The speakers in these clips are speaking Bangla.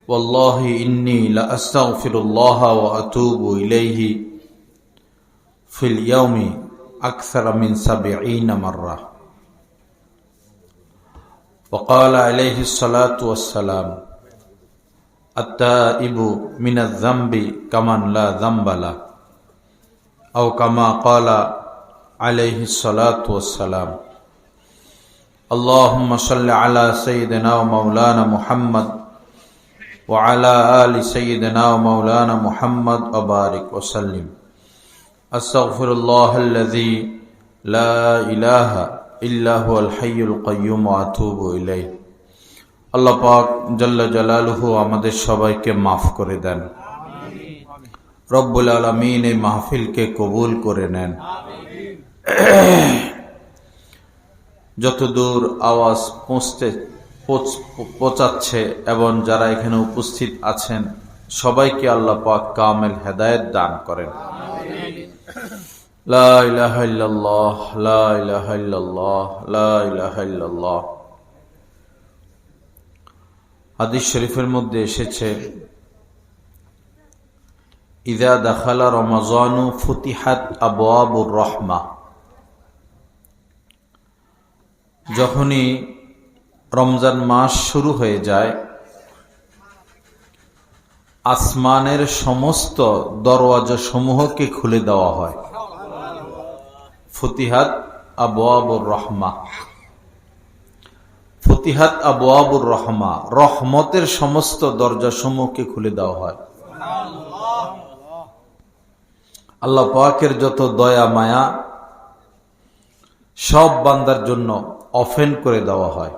والله إني لأستغفر الله وأتوب إليه في اليوم أكثر من 70 مرة. وقال عليه الصلاة والسلام: التائب من الذنب كمن لا ذنب له، أو كما قال عليه الصلاة والسلام. اللهم صل على سيدنا ومولانا محمد وعلى آل سيدنا ومولانا محمد وبارك وسلم. أستغفر الله الذي لا إله إلا هو الحي القيوم وأتوب إليه. আল্লাহ পাক জাল্লা জালালুহু আমাদের সবাইকে মাফ করে দেন। রব্বুল আলামিন এই মাহফিলকে কবুল করে নেন। যতদূর আওয়াজ পৌঁছাচ্ছে এবং যারা এখানে উপস্থিত আছেন সবাইকে আল্লাহ পাক কামেল হেদায়েত দান করেন। লা ইলাহা ইল্লাল্লাহ, লা ইলাহা ইল্লাল্লাহ, লা ইলাহা ইল্লাল্লাহ। হাদিস শরীফের মধ্যে এসেছে, ইযা দাখালা রমাযানু ফুতিহাত আবওয়াবুর রাহমাহ। যখনই রমজান মাস শুরু হয়ে যায়, আসমানের সমস্ত দরওয়াজা সমূহকে খুলে দেওয়া হয়। ফুতিহাত আবওয়াবুর রাহমাহ, ফুতিহাত আবওয়াবুর রাহমাহ, রহমতের সমস্ত দরজা সমূহকে খুলে দেওয়া হয়। আল্লাহ পাকের যত দয়া মায়া সব বান্দার জন্য ওপেন করে দেওয়া হয়।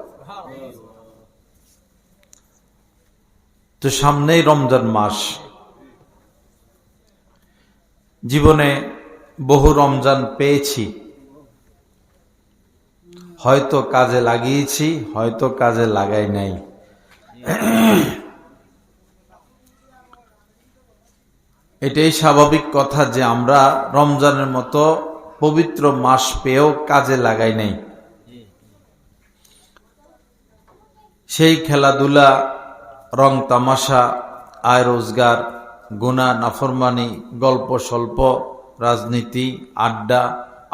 তো সামনেই রমজান মাস। জীবনে বহু রমজান পেয়েছি, হয়তো কাজে লাগিয়েছি, হয়তো কাজে লাগাই নাই। এটাই স্বাভাবিক কথা যে আমরা রমজানের মতো পবিত্র মাস পেয়েও কাজে লাগাই নাই। সেই খেলাধুলা, রং তামাশা, আয় রোজগার, গুনাহ নাফরমানি, গল্প স্বল্প, রাজনীতি, আড্ডা,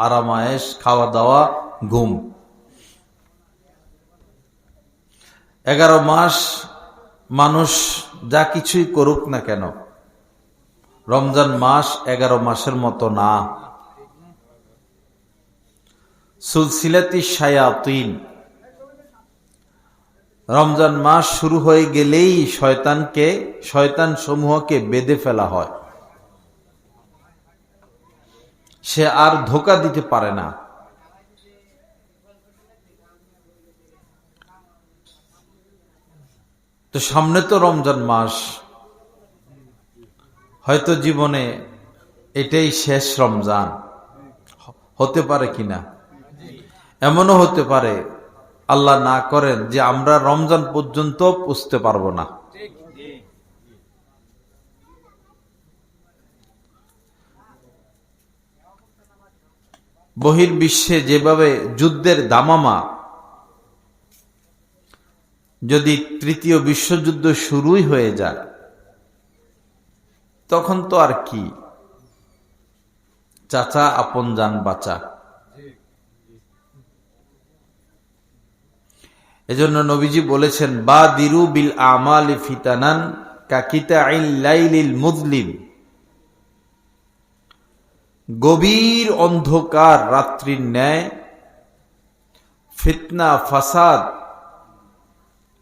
আরামায়েশ, খাওয়া দাওয়া, ঘুম। 11 মাস মানুষ যা কিছুই করুক না কেন, রমজান মাস 11 মাসের মতো না। সুলসিলাতি শায়াতিন, রমজান মাস শুরু হয়ে গেলেই শয়তান সমূহকে বেঁধে ফেলা হয়। সে আর ধোঁকা দিতে পারে না। তো সামনে তো রমজান মাস, হয়তো জীবনে এটাই শেষ রমজান হতে পারে কিনা। এমনও হতে পারে আল্লাহ না করেন যে আমরা রমজান পর্যন্ত পুষতে পারবো না। বহির্বিশ্বে যেভাবে যুদ্ধের দামামা, যদি তৃতীয় বিশ্বযুদ্ধ শুরুই হয়ে যায় তখন তো আর কি, চাচা আপন জান বাঁচা। এজন্য নবীজি বলেছেন, বাদিরু বিল আমালি ফিতানান কাকিতাইল লাইলিল মুযলিম। গভীর অন্ধকার রাত্রির ন্যায় ফিতনা ফাসাদ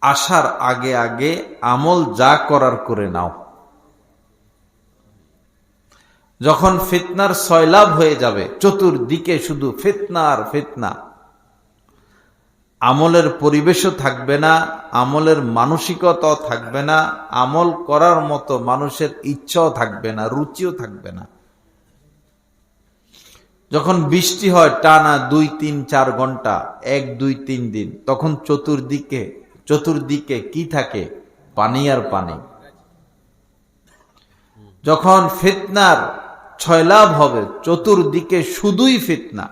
আসার আগে আগে আমল যা করার করে নাও। যখন ফিতনার সয়লাব হয়ে যাবে, চতুর্দিকে শুধু ফিতনা আর ফিতনা, আমলের পরিবেশও থাকবে না, আমলের মানসিকতাও থাকবে না, আমল করার মতো মানুষের ইচ্ছাও থাকবে না, রুচিও থাকবে না। যখন বৃষ্টি হয় টানা 2-3-4 ঘন্টা, 1-2-3 দিন, তখন চতুর্দিকে কি থাকে? পানি আর পানি। যখন ফিতনার ছয়লাভ হবে, চতুর্দিকে শুধুই ফিতনা।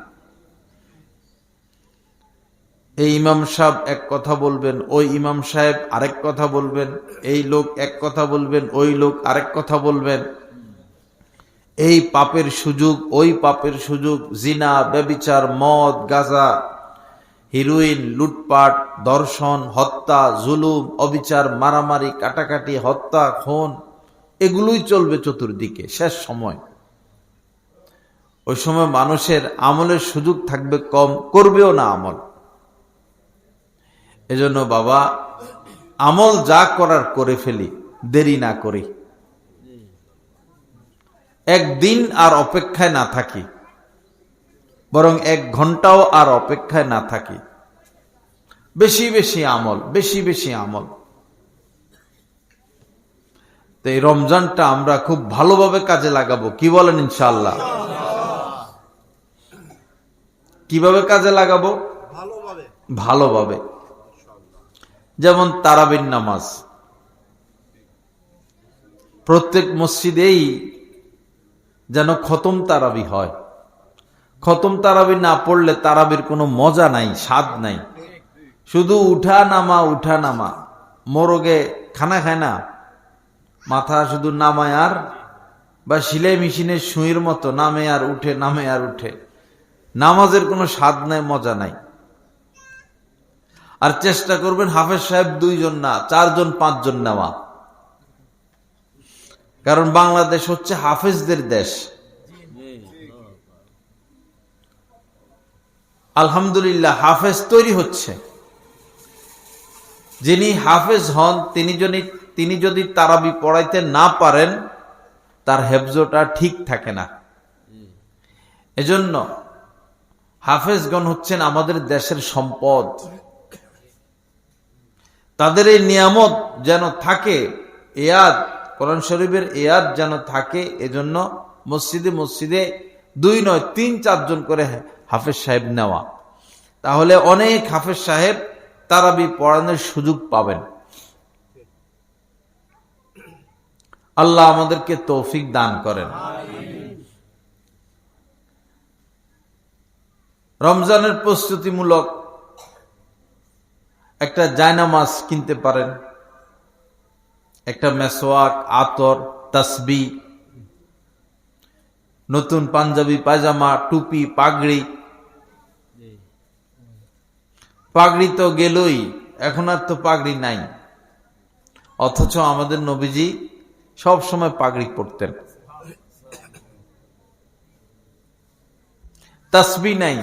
এই ইমাম সাহেব এক কথা বলবেন, ওই ইমাম সাহেব আরেক কথা বলবেন, এই লোক এক কথা বলবেন, ওই লোক আরেক কথা বলবেন, এই পাপের সুযোগ, ওই পাপের সুযোগ, জিনা, ব্যভিচার, মদ, গাঁজা, হিরোইন, লুটপাট, ধর্ষণ, হত্যা, জুলুম, অবিচার, মারামারি, কাটাকাটি, হত্যা, খুন, এগুলোই চলবে চতুর্দিকে। শেষ সময়, ওই সময় মানুষের আমলের সুযোগ থাকবে কম, করবেও না আমল। এজন্য বাবা, আমল যা করার করে ফেলি, দেরি না করি, একদিন আর অপেক্ষায় না থাকি, বরং 1 ঘন্টাও আর অপেক্ষায় না থাকি। বেশি বেশি আমল, বেশি বেশি আমল। তো এই রমজানটা আমরা খুব ভালোভাবে কাজে লাগাবো, কি বলেন ইনশাআল্লাহ? কিভাবে কাজে লাগাবো? ভালোভাবে। যেমন তারাবির নামাজ, প্রত্যেক মসজিদেই যেন খতম তারাবি হয়। খতম তারাবি না পড়লে তারাবির কোনো মজা নাই, স্বাদ নাই। শুধু উঠা নামা, উঠা নামা। মোরগে খানা খায় না, মাথা শুধু নামায় আর, বা সিলাই মেশিনের সুইয়ের মতো নামে আর উঠে, নামে আর উঠে। নামাজের কোনো স্বাদ নাই, মজা নাই। আর চেষ্টা করবেন হাফেজ সাহেব 2 জন না, 4 জন 5 জন নেওয়া। কারণ বাংলাদেশ হচ্ছে হাফেজদের দেশ। আলহামদুলিল্লাহ, হাফেজ তৈরি হচ্ছে। যিনি হাফেজ হন তিনি যদি তারাবি পড়াইতে না পারেন, তার হেফজটা ঠিক থাকে না। এজন্য হাফেজগণ হচ্ছেন আমাদের দেশের সম্পদ। তাদের এই নিয়ামত যেন থাকে, ইয়াদ, কোরআন শরীফের ইয়াদ যেন থাকে। এজন্য মসজিদে মসজিদে 2 নয় 3-4 জন করে হাফেজ সাহেব নেওয়া। তাহলে অনেক হাফেজ সাহেব তারাবি পড়ানোর সুযোগ পাবেন। আল্লাহ আমাদেরকে তৌফিক দান করেন। রমজানের প্রস্তুতিমূলক একটা জায়নামাজ কিনতে পারেন, একটা মেসওয়াক, আতর, তাসবিহ, নতুন পাঞ্জাবি, পায়জামা, টুপি, পাগড়ি। পাগড়ি তো গেলই, এখন আর তো পাগড়ি নাই। অথচ আমাদের নবীজি সব সময় পাগড়ি পরতেন। তাসবিহ নাই।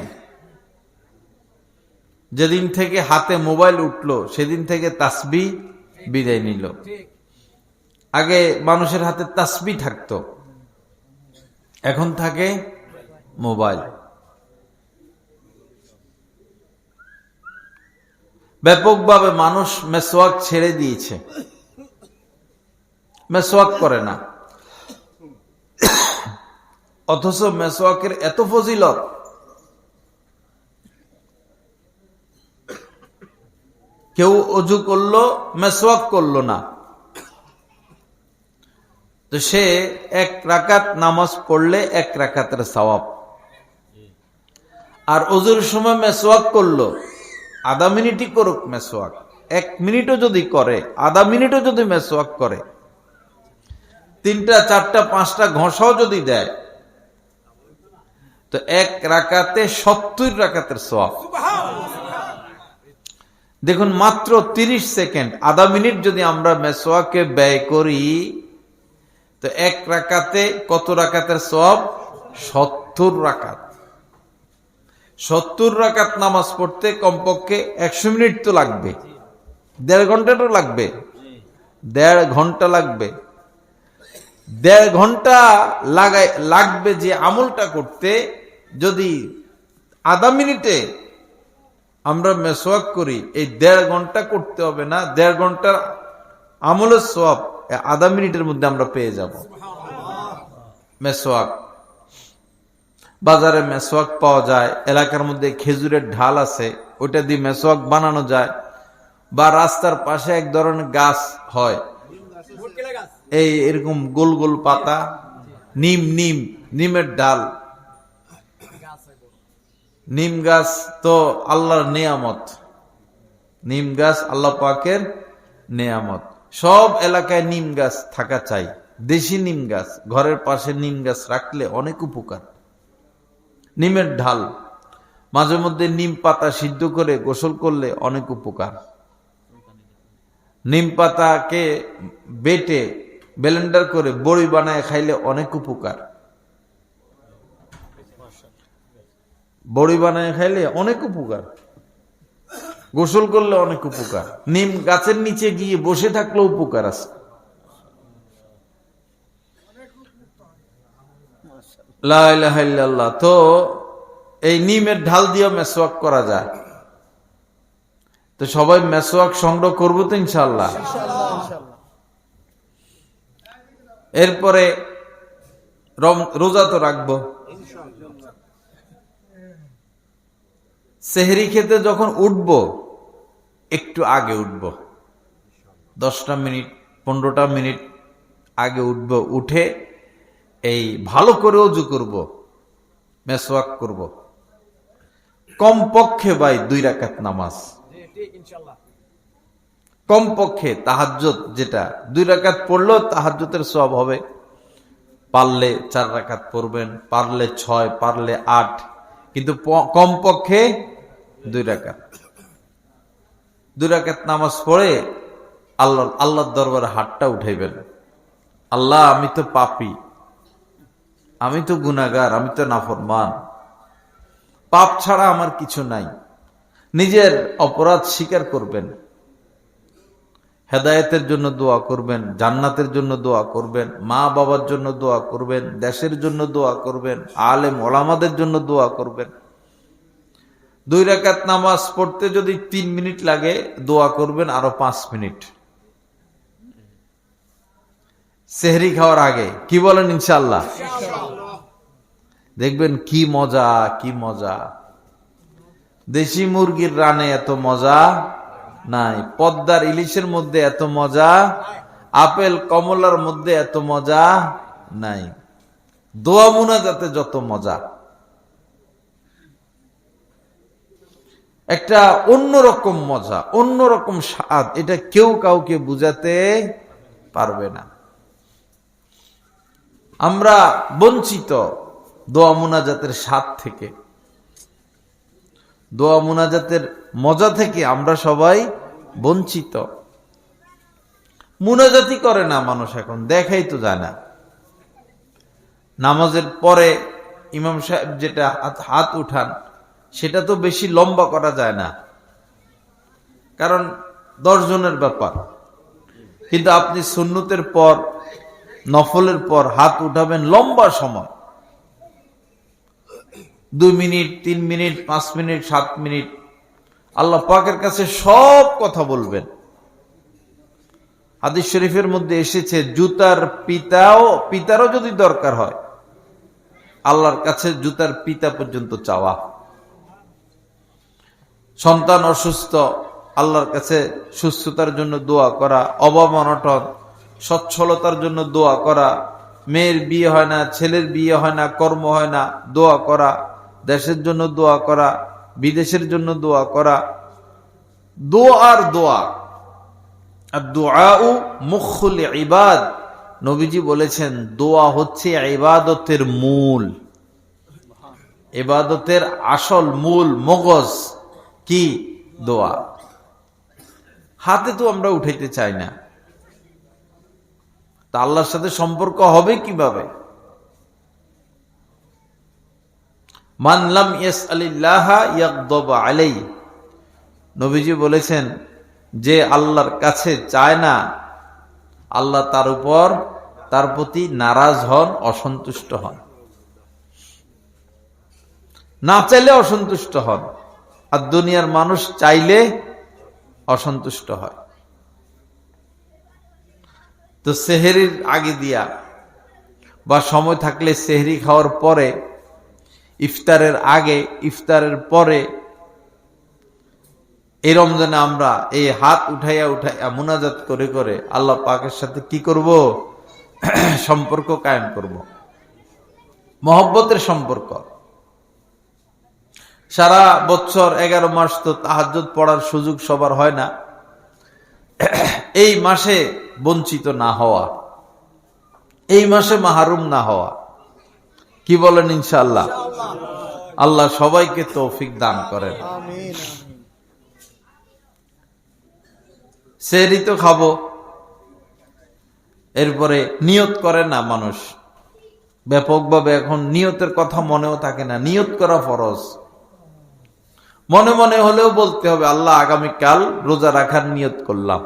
যেদিন থেকে হাতে মোবাইল উঠলো, সেদিন থেকে তাসবিহ বিদায় নিল। আগে মানুষের হাতে তাসবিহ থাকতো, এখন থাকে মোবাইল। ব্যাপকভাবে মানুষ মেসওয়াক ছেড়ে দিয়েছে, মেসওয়াক করে না। অথচ মেসওয়াকের এত ফজিলত, কেউ অজু করলো, মেসওয়াক করলো না, তো সে 1 রাকাত নামাজ পড়লে 1 রাকাতের সওয়াব। আর অজুর সময় মেসওয়াক করলো, আধা মিনিটই করুক মেসওয়াক, 1 মিনিটও যদি করে, আধা মিনিটও যদি মেসওয়াক করে, 3টা 4টা 5টা ঘষাও যদি দেয়, তো 1 রাকাতে 70 রাকাতের সওয়াব। দেখুন, মাত্র 30 সেকেন্ড, আধা মিনিট যদি আমরা মেসওয়াকে ব্যয় করি, তো 1 রাকাতে কত রাকাতের সওয়াব? 70 রাকাত। 70 রাকাত নামাজ পড়তে কমপক্ষে 100 মিনিট তো লাগবে, 1.5 ঘন্টা তো লাগবে, 1.5 ঘন্টা লাগবে। 1.5 ঘন্টা লাগবে যে আমলটা করতে, যদি আধা মিনিটে আমরা মেসওয়াক করি, এই 1.5 ঘন্টা করতে হবে না। 1.5 ঘন্টার আমলের সওয়াব আধা মিনিটের মধ্যে আমরা পেয়ে যাব। মেসওয়াক, বাজারে মেসওয়াক পাওয়া যায়, এলাকার মধ্যে খেজুরের ঢাল আছে, ওইটা দিয়ে মেসওয়াক বানানো যায়। বা রাস্তার পাশে এক ধরনের গাছ হয়, এই এরকম গোল গোল পাতা, নিমের ডাল। নিম গাছ তো আল্লাহর নিয়ামত, নিম গাছ আল্লাহ পাকের নেয়ামত। সব এলাকায় নিম গাছ থাকা চাই, দেশি নিম গাছ। ঘরের পাশে নিম গাছ রাখলে অনেক উপকার। নিমের ঢাল, মাঝে মধ্যে নিম পাতা সিদ্ধ করে গোসল করলে অনেক উপকার। নিম পাতাকে বেটে ব্লেন্ডার করে বড়ি বানায় খাইলে অনেক উপকার। বড়ি বানায় খাইলে অনেক উপকার, গোসল করলে অনেক উপকার। নিম গাছের নিচে গিয়ে বসে থাকলেও উপকার আছে। লা ইলাহা ইল্লাল্লাহ। তো এই নিমের ঢাল দিয়ে মেসওয়াক করা যায়। তো সবাই মেসওয়াক সংগ্রহ করবো তো ইনশাআল্লাহ। এরপরে রোজা তো রাখবো। সেহরি খেতে যখন উঠবো একটু আগে উঠবো, 10টা মিনিট 15টা মিনিট আগে উঠবো। উঠে এই ভালো করে ওযু করব, মেসওয়াক করব। কমপক্ষে ভাই 2 রাকাত নামাজ, কমপক্ষে তাহাজ্জুদ, যেটা 2 রাকাত পড়লেও তাহাজ্জুদের সওয়াব হবে। পারলে 4 রাকাত পড়বেন, পারলে 6, পারলে 8, কিন্তু কমপক্ষে 2 রাকাত। 2 রাকাত নামাজ পড়ে আল্লাহর দরবারে হাতটা উঠাইবেন। আল্লাহ, আমি তো পাপী, আমি তো গুনাহগার, আমি তো নাফরমান, পাপ ছাড়া আমার কিছু নাই। নিজের অপরাধ স্বীকার করবেন, হেদায়েতের জন্য দোয়া করবেন, জান্নাতের জন্য দোয়া করবেন, মা বাবার জন্য দোয়া করবেন, দেশের জন্য দোয়া করবেন, আলেম ওলামাদের জন্য দোয়া করবেন। 2 রাকাত নামাজ পড়তে যদি 3 মিনিট লাগে, দোয়া করবেন আরো 5 মিনিট সেহরি খাওয়ার আগে। কি বলেন ইনশাআল্লাহ? দেখবেন কি মজা, কি মজা। দেশি মুরগির রানে এত মজা নাই, পদ্মার ইলিশের মধ্যে এত মজা, আপেল কমলার মধ্যে এত মজা নাই, দোয়া মুনাজাতে যত মজা। একটা অন্যরকম মজা, অন্যরকম স্বাদ, এটা কেউ কাউকে বুঝাতে পারবে না। আমরা বঞ্চিত দোয়া মুনাজাতের স্বাদ থেকে, দোয়া মুনাজাতের মজা থেকে আমরা সবাই বঞ্চিত। মুনাজাতি করে না মানুষ, এখন দেখাই তো যায় না। নামাজের পরে ইমাম সাহেব যেটা হাত উঠান, সেটা তো বেশি লম্বা করা যায় না, কারণ 10 জনের ব্যাপার। কিন্তু আপনি সুন্নতের পর, নফলের পর হাত উঠাবেন লম্বা সময়, 2 মিনিট, 3 মিনিট, 5 মিনিট, 7 মিনিট। আল্লাহ পাকের কাছে সব কথা বলবেন। হাদিস শরীফের মধ্যে এসেছে, জুতার পিতারও যদি দরকার হয়, আল্লাহর কাছে জুতার পিতা পর্যন্ত চাওয়া। সন্তান অসুস্থ, আল্লাহর কাছে সুস্থতার জন্য দোয়া করা। অভাব অনটন, সচ্ছলতার জন্য দোয়া করা। মেয়ের বিয়ে হয় না, ছেলের বিয়ে হয় না, কর্ম হয় না, দোয়া করা। দেশের জন্য দোয়া করা, বিদেশের জন্য দোয়া করা। দোয়া আর দোয়া, আর দুআউ মুখুল ইবাদ। নবীজি বলেছেন, দোয়া হচ্ছে ইবাদতের মূল, ইবাদতের আসল মূল মগজ কি? দোয়া। হাতে তো আমরা উঠাইতে চাই না, তা আল্লাহর সাথে সম্পর্ক হবে কিভাবে? মান লাম ইয়াসআলিল্লাহা ইয়াগদাব আলাইহি। নবীজি বলেছেন, যে আল্লাহর কাছে চায় না, আল্লাহ তার প্রতি নারাজ হন, অসন্তুষ্ট হন। না চাইলে অসন্তুষ্ট হন, আর দুনিয়ার মানুষ চাইলে অসন্তুষ্ট হয়। তো সেহরির আগে দিয়া বা সময় থাকলে সেহরি খাওয়ার পরে, ইফতারের আগে, ইফতারের পরে, এই রমজানে আমরা এই হাত উঠাইয়া মুনাজাত করে করে আল্লাহ পাকের সাথে কি করব? সম্পর্ক কায়েম করব, মহব্বতের সম্পর্ক। সারা বছর 11 মাস তো তাহাজ্জুদ পড়ার সুযোগ সবার হয় না। এই মাসে বঞ্চিত না হওয়া, এই মাসে মাহরুম না হওয়া, কি বলেন ইনশাআল্লাহ? আল্লাহ সবাইকে তৌফিক দান করেন। সেহরি তো খাবো, এরপরে নিয়ত করে না মানুষ ব্যাপকভাবে। এখন নিয়তের কথা মনেও থাকে না, নিয়ত করা ফরজ। মনে মনে হলেও বলতে হবে, আল্লাহ আগামীকাল রোজা রাখার নিয়ত করলাম।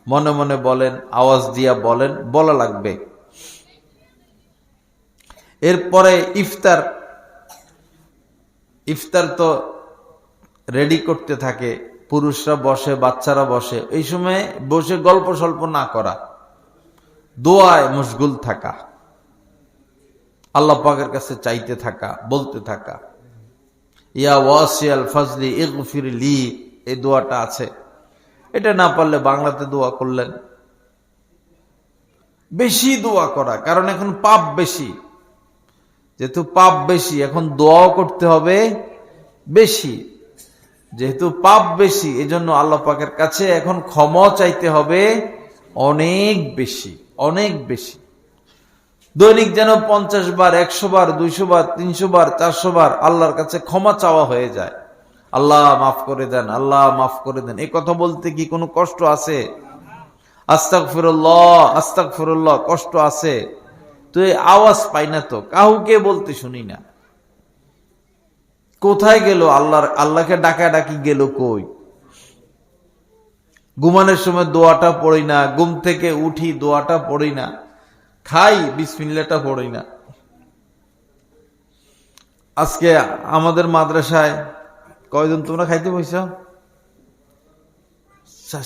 মনে মনে বলেন, আওয়াজ দিয়া বলেন, বলা লাগবে। এরপরে ইফতার তো রেডি করতে থাকে, পুরুষরা বসে, বাচ্চারা বসে। এই সময় বসে গল্প সল্প না করা, দোয়ায় মশগুল থাকা, আল্লাহ পাকের কাছে চাইতে থাকা, বলতে থাকা, ইয়া ওয়াসিয়াল ফাজলি ইগফিরলি, এই দোয়াটা আছে। এটা না পারলে বাংলাতে দোয়া করলেন। বেশি দোয়া করা, কারণ এখন পাপ বেশি। যেহেতু পাপ বেশি, এখন দোয়াও করতে হবে বেশি। যেহেতু পাপ বেশি, এজন্য আল্লাহ পাকের কাছে এখন ক্ষমা চাইতে হবে অনেক বেশি, অনেক বেশি। দৈনিক যেন 50 বার, 100 বার, 200 বার, 300 বার, 400 বার আল্লাহর কাছে ক্ষমা চাওয়া হয়ে যায়। আল্লাহ মাফ করে দেন, আল্লাহ মাফ করে দেন। এই কথা বলতে কি কোনো কষ্ট আছে? আস্তাগফিরুল্লাহ, আস্তাগফিরুল্লাহ, কষ্ট আছে তো? এই আওয়াজ পাই না তো, কাউকে বলতে শুনি না। কোথায় গেল আল্লাহকে ডাকা ডাকি গেল কই? ঘুমানোর সময় দোয়াটা পড়ি না, ঘুম থেকে উঠি দোয়াটা পড়ি না, খাই বিসমিল্লাহটা পড়ি না। আজকে আমাদের মাদ্রাসায় কয়জন তোমরা খাইতে বইছ?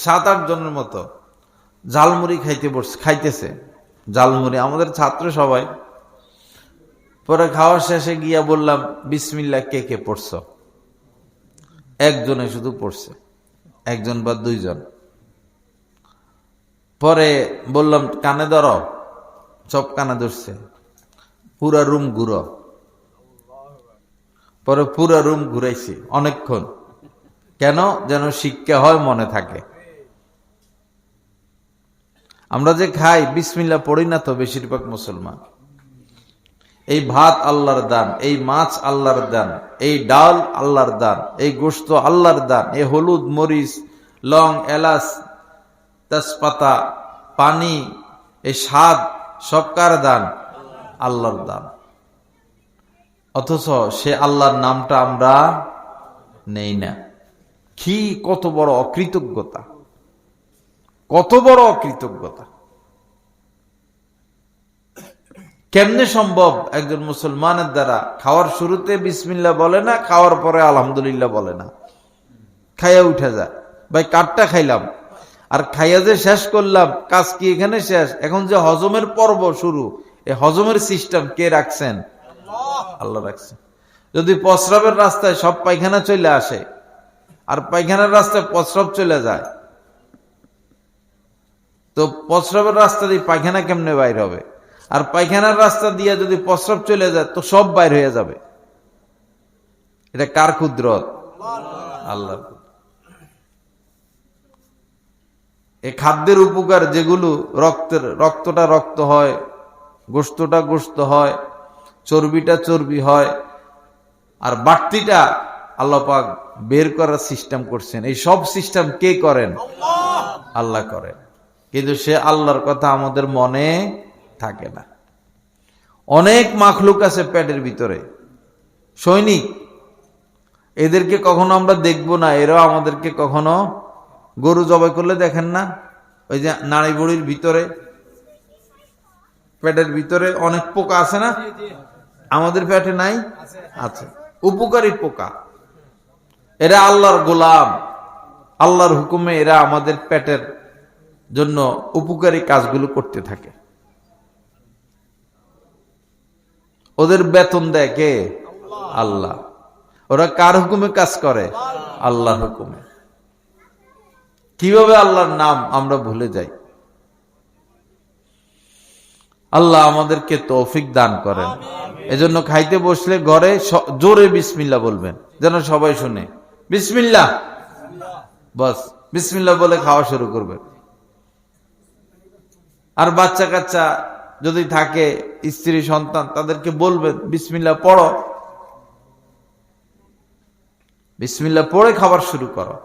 7-8 জনের মতো ঝালমুড়ি খাইতেছে। ঝালমুড়ি আমাদের ছাত্র সবাই। পরে খাওয়ার শেষে গিয়া বললাম, বিসমিল্লাহ কে কে পড়ছ? একজনে শুধু পড়ছে, একজন বা 2 জন। পরে বললাম, কানে ধরো, সব কানে ধরছে, পুরা রুম ঘুরো। পরে পুরা রুম ঘুরাইছি অনেকক্ষণ। কেন? যেন শিক্ষা হয়, মনে থাকে। আমরা যে খাই বিসমিল্লাহ পড়ি না তো বেশিরভাগ মুসলমান। এই ভাত আল্লাহর দান, এই মাছ আল্লাহর দান, এই ডাল আল্লাহর দান, এই গোশত আল্লাহর দান, এই হলুদ, মরিচ, লং, এলাচ, তেজপাতা, পানি, এই স্বাদ সব কার দান? আল্লাহর দান। অথচ সে আল্লাহর নামটা আমরা নেই না। কি কত বড় অকৃতজ্ঞতা, কত বড় অকৃতজ্ঞতা! কেমনে সম্ভব একজন মুসলমানের দ্বারা খাওয়ার শুরুতে বিসমিল্লাহ বলে না, খাওয়ার পরে আলহামদুলিল্লাহ বলে না, খাইয়া উঠে যায়। ভাই কাঠটা খাইলাম আর খাইয়া যে শেষ করলাম, কাজ কি এখানে শেষ? এখন যে হজমের পর্ব শুরু, এই হজমের সিস্টেম কে রাখছেন? আল্লাহ রাখছেন। যদি প্রস্রাবের রাস্তায় সব পায়খানা চলে আসে আর পায়খানার রাস্তায় প্রস্রাব চলে যায়, তো প্রস্রাবের রাস্তা দিয়ে পায়খানা কেমনে বাইর হবে? আর পায়খানার রাস্তা দিয়ে যদি প্রস্রাব চলে যায় তো সব বাইর হয়ে যাবে। এটা কার কুদরত? আল্লাহর। এই খাদ্যের উপকার যেগুলো, রক্তটা রক্ত হয়, গোশতটা গোশত হয়, চর্বিটা চর্বি হয়, আর বাড়তিটা আল্লাহ পাক বের করার সিস্টেম করছেন। এই সব সিস্টেম কে করেন? আল্লাহ করেন। কিন্তু সে আল্লাহর কথা আমাদের মনে থাকে না। অনেক মাখলুক আছে পেটের ভিতরে, সৈনিক, এদেরকে কখনো আমরা দেখবো না, এরাও আমাদেরকে কখনো। গরু জবাই করলে দেখেন না, ওই যে নাড়ি বুড়ির ভিতরে, পেটের ভিতরে অনেক পোকা আছে না? আমাদের পেটে নাই? আছে। উপকারী পোকা। এরা আল্লাহর গোলাম, আল্লাহর হুকুমে এরা আমাদের পেটের জন্য উপকারী কাজগুলো করতে থাকে। ওদের বেতন দেয় কে? আল্লাহ। ওরা কার হুকুমে কাজ করে? আল্লাহর হুকুমে। কিভাবে আল্লাহর নাম আমরা ভুলে যাই? আল্লাহ আমাদেরকে তৌফিক দান করেন। এজন্য খাইতে বসলে ঘরে জোরে বিসমিল্লাহ বলবেন, যেন সবাই শুনে। বিসমিল্লাহ, বাস বিসমিল্লাহ বলে খাওয়া শুরু করবেন। আর বাচ্চা কাচ্চা যদি থাকে, স্ত্রী সন্তান, তাদেরকে বলবেন বিসমিল্লাহ পড়ো, বিসমিল্লাহ পড়ে খাবার শুরু করো।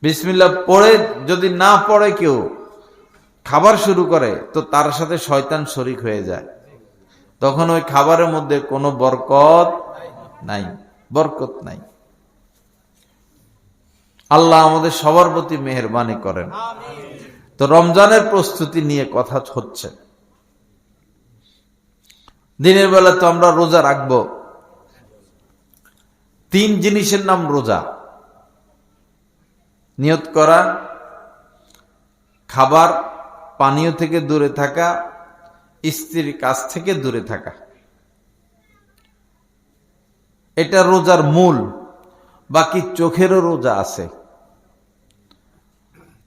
বিসমিল্লাহ পড়ে যদি না পড়ে কেউ খাবার শুরু করে, তো তার সাথে শয়তান শরীক হয়ে যায়, তখন ওই খাবারের মধ্যে কোনো বরকত নাই, বরকত নাই। আল্লাহ আমাদের সবার প্রতি মেহেরবানি করেন। তো রমজানের প্রস্তুতি নিয়ে কথা হচ্ছে। দিনের বেলা তো আমরা রোজা রাখবো। 3 জিনিসের নাম রোজা: নিয়ত করা, খাবার পানীয় থেকে দূরে থাকা, স্ত্রীর কাছ থেকে দূরে থাকা। এটা রোজার মূল। বাকি চোখেরও রোজা আছে,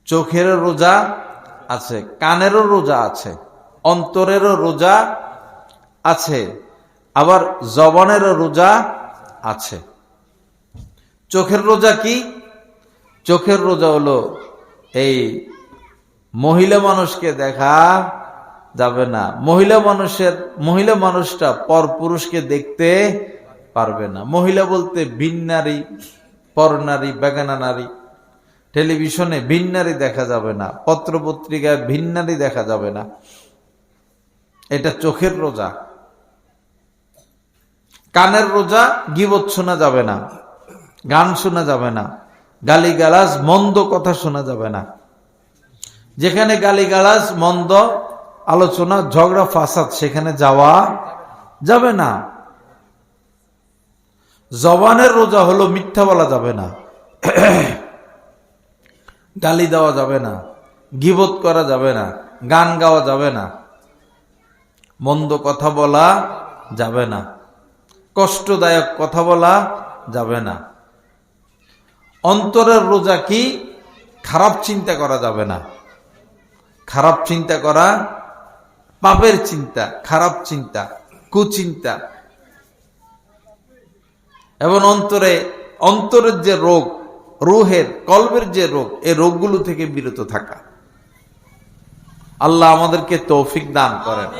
চোখেরও রোজা আছে, কানেরও রোজা আছে, অন্তরেরও রোজা আছে, আবার জবানেরও রোজা আছে। চোখের রোজা কি? চোখের রোজা হলো এই মহিলা মানুষকে দেখা যাবে না, মহিলা মানুষটা পর পুরুষকে দেখতে পারবে না। মহিলা বলতে ভিন নারী, পর নারী, বেগানা নারী। টেলিভিশনে ভিন নারী দেখা যাবে না, পত্র পত্রিকায় ভিন নারী দেখা যাবে না। এটা চোখের রোজা। কানের রোজা: গীবত শোনা যাবে না, গান শোনা যাবে না, গালিগালাজ মন্দ কথা শোনা যাবে না। যেখানে গালিগালাজ, মন্দ আলোচনা, ঝগড়া ফাসাদ, সেখানে যাওয়া যাবে না। জবানের রোজা হলো মিথ্যা বলা যাবে না, গালি দেওয়া যাবে না, গীবত করা যাবে না, গান গাওয়া যাবে না, মন্দ কথা বলা যাবে না, কষ্টদায়ক কথা বলা যাবে না। অন্তরের রোজা কি? খারাপ চিন্তা করা যাবে না। খারাপ চিন্তা করা, পাপের চিন্তা, খারাপ চিন্তা, কুচিন্তা। এবং অন্তরের যে রোগ, রুহের কলবের যে রোগ, এই রোগগুলো থেকে বিরত থাকা। আল্লাহ আমাদেরকে তৌফিক দান করেন।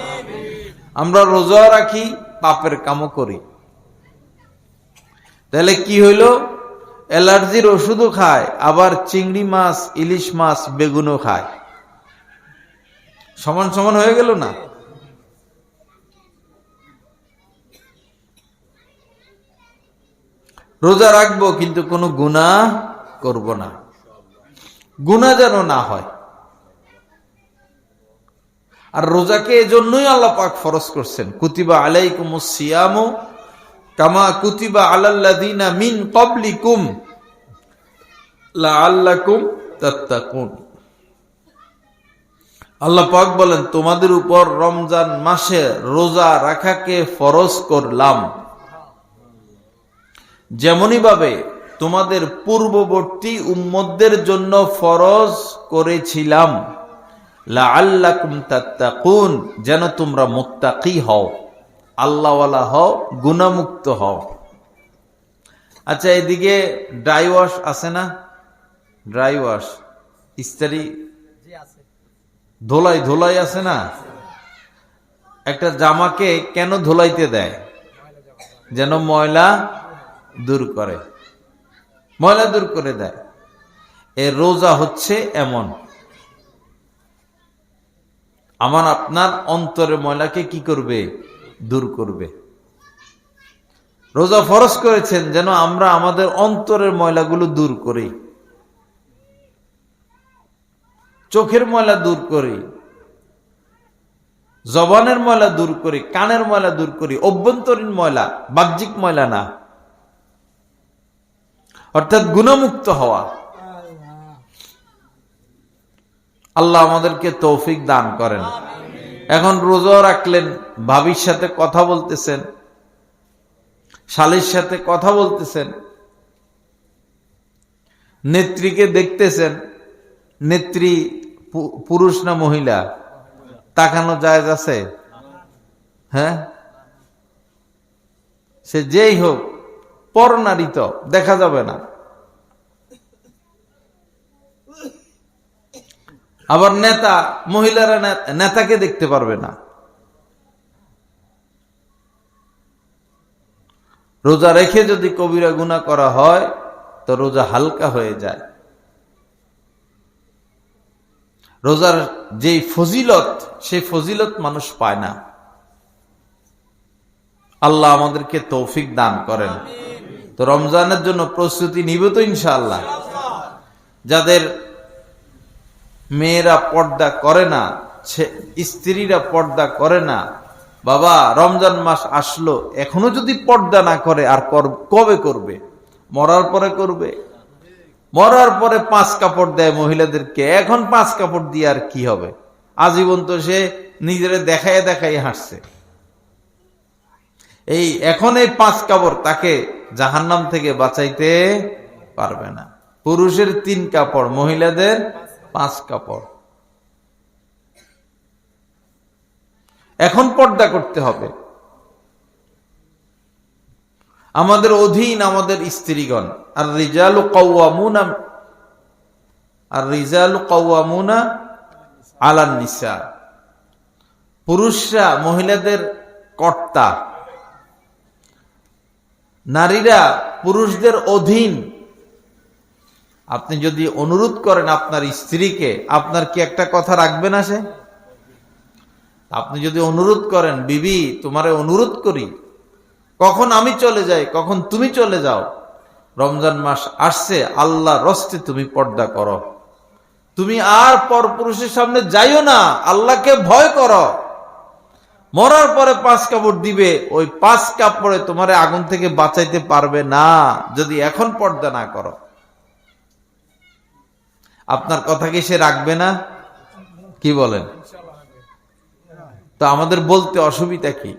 আমরা রোজা রাখি, পাপের কামও করি, তাহলে কি হইল? অ্যালার্জির ওষুধও খায়, আবার চিংড়ি মাছ, ইলিশ মাছ, বেগুনও খায়। সমান সমান হয়ে গেল না? রোজা রাখবো কিন্তু কোনো গুনাহ করব না, গুনাহ যেন না হয়। আর রোজাকে এজন্যই আল্লাহ পাক ফরজ করছেন, কুতিবা আলাইকুমুস সিয়ামু কামা কুতিবা আলাল্লাযিনা মিন ক্বাবলিকুম লাআল্লাকুম তাত্তাকুন। আল্লাহ পাক বলেন, তোমাদের উপর রমজান মাসে রোজা রাখাকে ফরজ করলাম, যেমনই ভাবে তোমাদের পূর্ববর্তী উম্মতদের জন্য ফরজ করেছিলাম, লাআল্লাকুম তাত্তাকুন, যেন তোমরা মুত্তাকি হও, আল্লাহওয়ালা হও, গুনাহমুক্ত হও। আচ্ছা, এদিকে ড্রাই ওয়াশ আছে না? ড্রাই ওয়াশ, ইস্ত্রি ধোলাই আছে না? একটা জামাকে কেন ধোলাইতে দেয়? যেন ময়লা দূর করে, ময়লা দূর করে দেয়। এ রোজা হচ্ছে এমন, আমার আপনার অন্তরের ময়লাকে কি করবে? দূর করবে। রোজা ফরজ করেছেন যেন আমরা আমাদের অন্তরের ময়লাগুলো দূর করি, চোখের ময়লা দূর করি, জবানের ময়লা দূর করি, কানের ময়লা দূর করি, অভ্যন্তরীণ ময়লা, বাহ্যিক ময়লা না, অর্থাৎ গুণমুক্ত হওয়া। আল্লাহ আমাদেরকে তৌফিক দান করেন। এখন রোজা রাখলেন, ভাবির সাথে কথা বলতেছেন, শালীর সাথে কথা বলতেছেন, নেত্রীকে দেখতেছেন, নেত্রী পুরুষ না মহিলা তাকানো জায়েজ আছে? হ্যাঁ, সে যেই হোক, পর নারী তো দেখা যাবে না। আবার নেতা, মহিলারা নেতাকে দেখতে পারবে না। রোজা রেখে যদি কবিরা গুনাহ করা হয় তো রোজা হালকা হয়ে যায়। রোজার যেই ফজিলত, সেই ফজিলত মানুষ পায় না। আল্লাহ আমাদেরকে তৌফিক দান করেন। তো রমজানের জন্য প্রস্তুতি নিব তো ইনশাআল্লাহ। যাদের মেয়েরা পর্দা করে না, স্ত্রীরা পর্দা করে না, বাবা রমজান মাস আসলো, এখনো যদি পর্দা না করে আর কবে করবে? মরার পরে করবে। মরার পরে 5 কাপড় দেয় মহিলাদেরকে, এখন 5 কাপড় দিয়ে আর কি হবে? আজীবন তো সে নিজের দেখায় দেখাই হাসছে। এখন এই 5 কাপড় তাকে জাহান্নাম থেকে বাঁচাইতে পারবে না। পুরুষের 3 কাপড়, মহিলাদের 5 কাপড়। এখন পর্দা করতে হবে। আমাদের অধীন আমাদের স্ত্রীগণ। আর রিজালু কাওয়ামুনা আলান নিসা। পুরুষরা মহিলাদের কর্তা, নারীরা পুরুষদের অধীন। আপনি যদি অনুরোধ করেন আপনার স্ত্রীকে, আপনার কি একটা কথা রাখবে না সে? আপনি যদি অনুরোধ করেন, বিবি তোমারে অনুরোধ করি, কখন আমি চলে যাই, কখন তুমি চলে যাও, রমজান মাস আসছে, আল্লাহ রস্তে তুমি পর্দা করো, তুমি আর পরপুরুষের সামনে যাইও না, আল্লাহকে ভয় করো। মরার পরে 5 কাপড় দিবে, ওই 5 কাপড়ে তোমারে আগুন থেকে বাঁচাইতে পারবে না যদি এখন পর্দা না করো। আপনার কথা কি সে রাখবে না? কি বলেন? তো আমাদের বলতে অসুবিধা কি?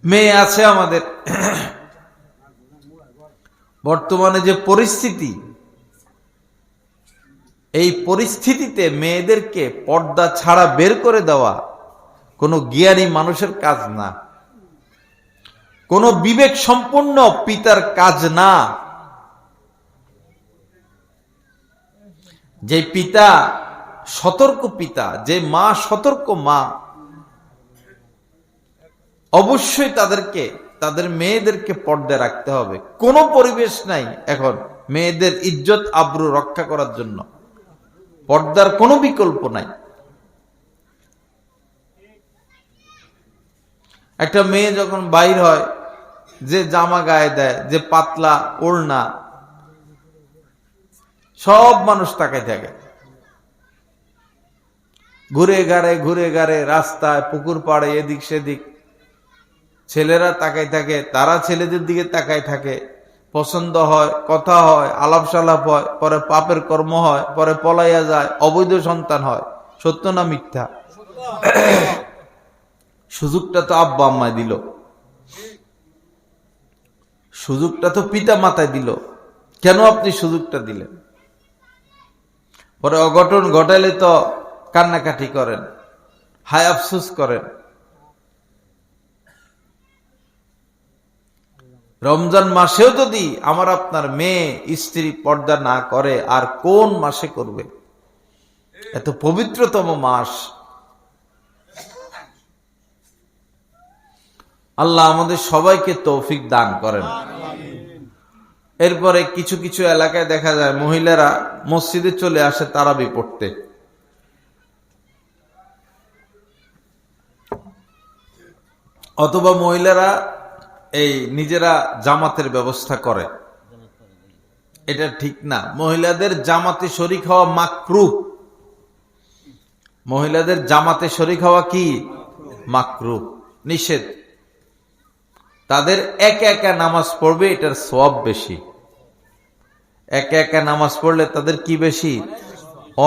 মেয়ে আছে আমাদের। বর্তমানে যে পরিস্থিতি, এই পরিস্থিতিতে মেয়েদেরকে পর্দা ছাড়া বের করে দেওয়া কোনো জ্ঞানী মানুষের কাজ না, কোনো বিবেক সম্পন্ন পিতার কাজ না। যে পিতা সতর্ক পিতা, যে মা সতর্ক মা, অবশ্যই তাদের মেয়েদেরকে পর্দা রাখতে হবে। কোনো পরিবেশ নাই এখন মেয়েদের ইজ্জত আবরু রক্ষা করার জন্য। পর্দার কোনো বিকল্প নাই। একটা মেয়ে যখন বাইর হয়, যে জামা গায়ে দেয়, যে পাতলা ওড়না, সব মানুষ তাকায় থাকে। ঘুরে ঘাড়ে রাস্তায়, পুকুর পাড়ে, এদিক সেদিক ছেলেরা তাকায় থাকে, তারা ছেলেদের দিকে তাকায় থাকে। পছন্দ হয়, কথা হয়, আলাপ সালাপ হয়, পরে পাপের কর্ম হয়, পরে পলাইয়া যায়, অবৈধ সন্তান হয়। সত্য না মিথ্যা? সুযোগটা তো আব্বা আম্মায় দিল, সুযোগটা তো পিতা মাতায় দিল, কেন আপনি সুযোগটা দিলেন? পরে অঘটন ঘটালে তো কান্নাকাটি করেন, হায় আফসোস করেন। রমজান মাসেও যদি আমার আপনার মেয়ে স্ত্রী পর্দা না করে, আর কোন মাসে করবে? এত পবিত্রতম মাস। আল্লাহ আমাদের সবাইকে তৌফিক দান করেন। এরপরে কিছু কিছু এলাকায় দেখা যায় মহিলারা মসজিদে চলে আসে তারাবি পড়তে। অথবা মহিলারা এই নিজেরা জামাতের ব্যবস্থা করে। এটা ঠিক না। মহিলাদের জামাতে শরীক হওয়া মাকরুহ। মহিলাদের জামাতে শরীক হওয়া কি? মাকরুহ, নিষেধ। তাদের একা একা নামাজ পড়বে, এটার সওয়াব বেশি। একা একা নামাজ পড়লে তাদের কি বেশি?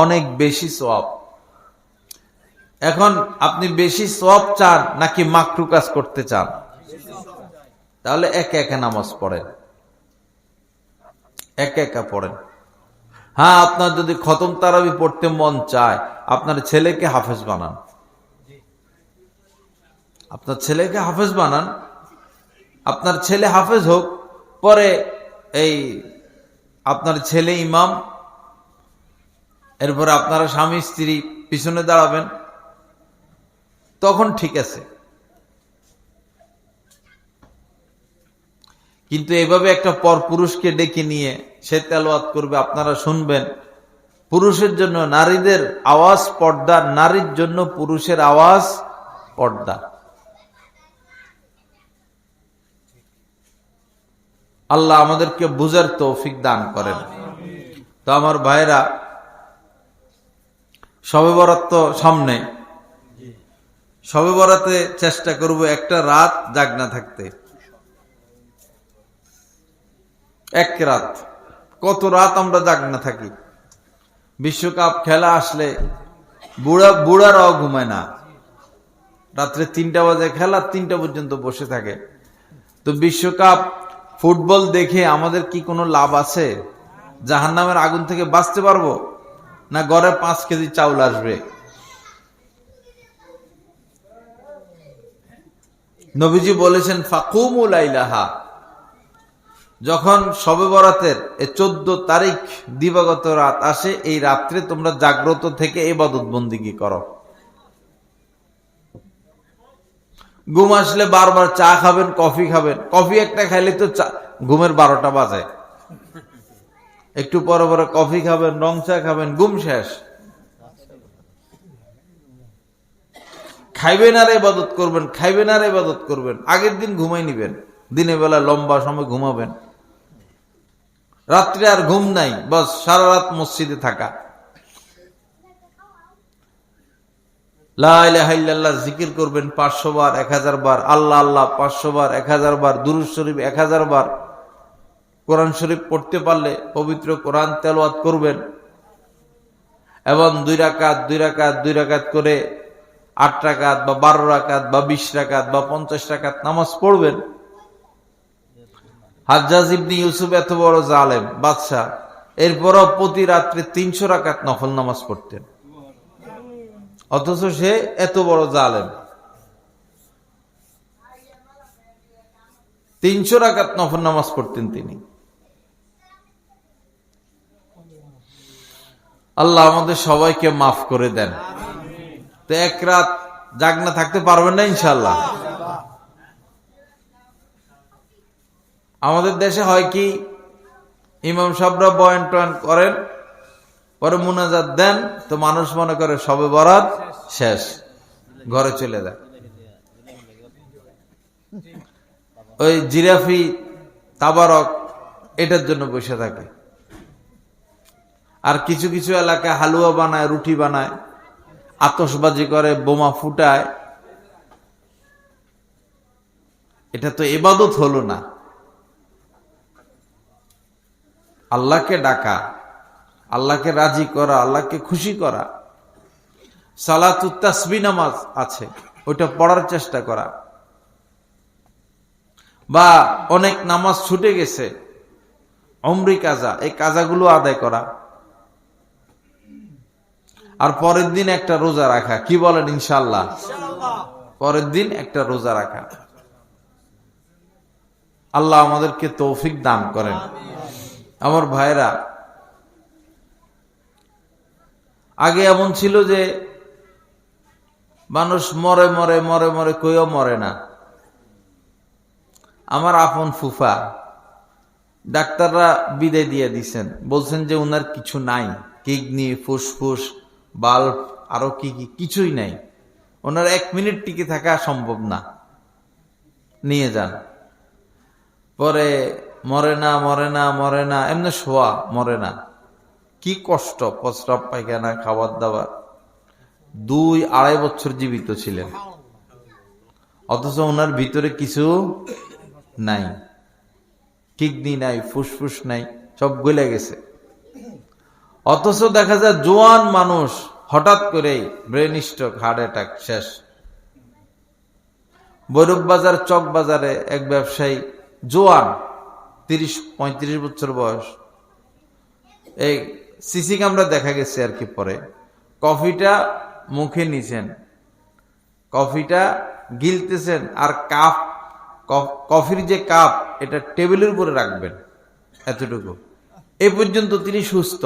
অনেক বেশি সওয়াব। এখন আপনি বেশি সওয়াব চান নাকি মাকরুহ কাজ করতে চান? তাহলে একা একা নামাজ পড়েন, একা একা পড়েন। হ্যাঁ, আপনার যদি খতম তারাবি পড়তে মন চায়, আপনার ছেলেকে হাফেজ বানান। আপনার ছেলেকে হাফেজ বানান, আপনার ছেলে হাফেজ হোক, পরে এই আপনার ছেলে ইমাম, এরপরে আপনারা স্বামী স্ত্রী পিছনে দাঁড়াবেন, তখন ঠিক আছে। কিন্তু এভাবে একটা পর পুরুষকে ডেকে নিয়ে সে তেলাওয়াত করবে, আপনারা শুনবেন। পুরুষের জন্য নারীদের আওয়াজ পর্দা, নারীর জন্য পুরুষের আওয়াজ পর্দা। আল্লাহ আমাদেরকে বুঝার তৌফিক দান করেন। তো আমার ভাইরা, শবে বরাত তো সামনে, শবে বরাতে চেষ্টা করব একটা রাত জাগনা থাকতে। এক রাত, কত রাত আমরা জাগনা থাকি। বিশ্বকাপ খেলা আসলে বুড়ারাও ঘুমায় না, রাত্রে 3টা বাজে খেলা, 3টা পর্যন্ত বসে থাকে। তো বিশ্বকাপ ফুটবল দেখে আমাদের কি কোনো লাভ আছে? জাহান্নামের আগুন থেকে বাঁচতে পারবো না ঘরে 5 কেজি চাউল আসবে? নবীজি বলেছেন ফাকুমু লাইলাহা, যখন শবে বরাতের 14 তারিখ দিবাগত রাত আসে, এই রাত্রে তোমরা জাগ্রত থেকে ইবাদত বন্দেগী করো। ঘুম আসলে বারবার চা খাবেন, কফি খাবেন, কফি একটা খাইলে তো ঘুমের 12টা বাজে। একটু পরে পরে কফি খাবেন, রং চা খাবেন, ঘুম শেষ। খাইবেন আর ইবাদত করবেন, খাইবেন আর ইবাদত করবেন। আগের দিন ঘুমাই নিবেন, দিনের বেলা লম্বা সময় ঘুমাবেন, রাত্রে আর ঘুম নাই, বাস সারা রাত মসজিদে থাকা। লা ইলাহা ইল্লাল্লাহ জিকির করবেন 500 বার, 1000 বার, আল্লাহ আল্লাহ 500 বার, 1000 বার, দুরূদ শরীফ 1000 বার। কোরআন শরীফ পড়তে পারলে পবিত্র কোরআন তেলাওয়াত করবেন, এবং 2 রাকাত করে 8 রাকাত বা 12 রাকাত বা 20 রাকাত বা 50 রাকাত নামাজ পড়বেন। হাজ্জাজ ইবনে ইউসুফ এত বড় জালেম বাদশা, এরপরও প্রতি রাত্রে 300 রাকাত নফল নামাজ পড়তেন, অথচ সে এত বড় জালেম। 300 রাকাত নফল নামাজ পড়তেন তিনি। আল্লাহ আমাদের সবাইকে মাফ করে দেন। তো এক রাত জাগনা থাকতে পারবেন না ইনশাআল্লাহ? আমাদের দেশে হয় কি, ইমাম সাহেবরা বয়ান টয়ান করেন, পরে মুনাজাত দেন, তো মানুষ মনে করে শবে বরাত শেষ, ঘরে চলে যায়। ওই জিরাফি তাবারক এটার জন্য বসে থাকে। আর কিছু কিছু এলাকায় হালুয়া বানায়, রুটি বানায়, আতশবাজি করে, বোমা ফুটায়। এটা তো ইবাদত হলো না। আল্লাহকে ডাকা, আল্লাহকে রাজি করা, আল্লাহকে খুশি করা। সালাতুত তাসবিহ নামাজ আছে, ওইটা পড়ার চেষ্টা করা। বা অনেক নামাজ ছুটে গেছে, উমরি কাজা, এই কাজাগুলো আদায় করা। আর পরের দিন একটা রোজা রাখা। কি বলেন ইনশাআল্লাহ? পরের দিন একটা রোজা রাখা। আল্লাহ আমাদেরকে তৌফিক দান করেন। আমার ভাইরা, আগে এমন ছিল যে মানুষ মরে মরে মরে মরে কইও মরে না। আমার আপন ফুফা, ডাক্তাররা বিদায় দিয়ে দিছেন, বলছেন যে উনার কিছু নাই, কিডনি, ফুসফুস, বাল্ব, আরো কি কি কিছুই নাই, ওনার 1 মিনিট টিকে থাকা সম্ভব না, নিয়ে যান। পরে মরে না মরে না মরে না, এমনি শোয়া, মরে না। কি কষ্ট, প্রস্রাব পায়খানা, খাবার দাবার। 2-2.5 বছর জীবিত ছিলেন, অথচ ওনার ভিতরে কিছু নাই, কিডনি নাই, ফুসফুস নাই, সব গলে গেছে। অথচ দেখা যায় জোয়ান মানুষ হঠাৎ করে ব্রেন স্ট্রোক, হার্ট অ্যাটাক, শেষ। বৈরব বাজার চক বাজারে এক ব্যবসায়ী, জোয়ান, 30-35 বছর বয়স, এই সিসি ক্যামেরা দেখা গেছে আর কি। পরে কফিটা মুখে নিছেন, কফিটা গিলতেছেন, আর কাপ, কফির যে কাপ, এটা টেবিলের উপরে রাখবেন, এতটুকু। এই পর্যন্ত তিনি সুস্থ।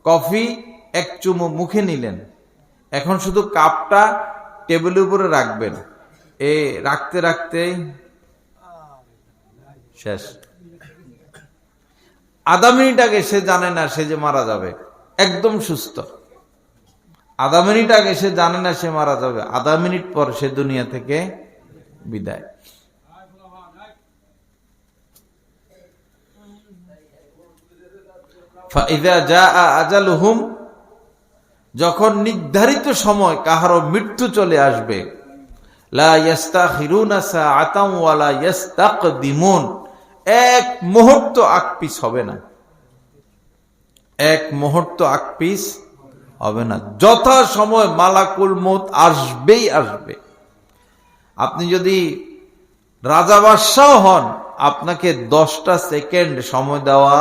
কফি এক চুমো মুখে নিলেন, এখন শুধু কাপটা টেবিলের উপরে রাখবেন। রাখতে রাখতে শেষ। আধা মিনিট আগে সে জানে না সে যে মারা যাবে, একদম সুস্থ। আধা মিনিট আগে সে জানে না সে মারা যাবে, আধা মিনিট পর সে দুনিয়া থেকে বিদায়। ফাইযা জাআ আজালুহুম, যখন নির্ধারিত সময় কাহারও মৃত্যু চলে আসবে, লা ইস্তাখিরুনা সাআতাম ওয়া লা ইস্তাকদিমুন, এক মুহূর্ত আকপিস হবে না, এক মুহূর্ত আকপিস হবে না। যথা সময় মালাকুল মউত আসবেই আসবে। আপনি যদি রাজা বাদশাহ হন, আপনাকে 10টা সেকেন্ড সময় দেওয়া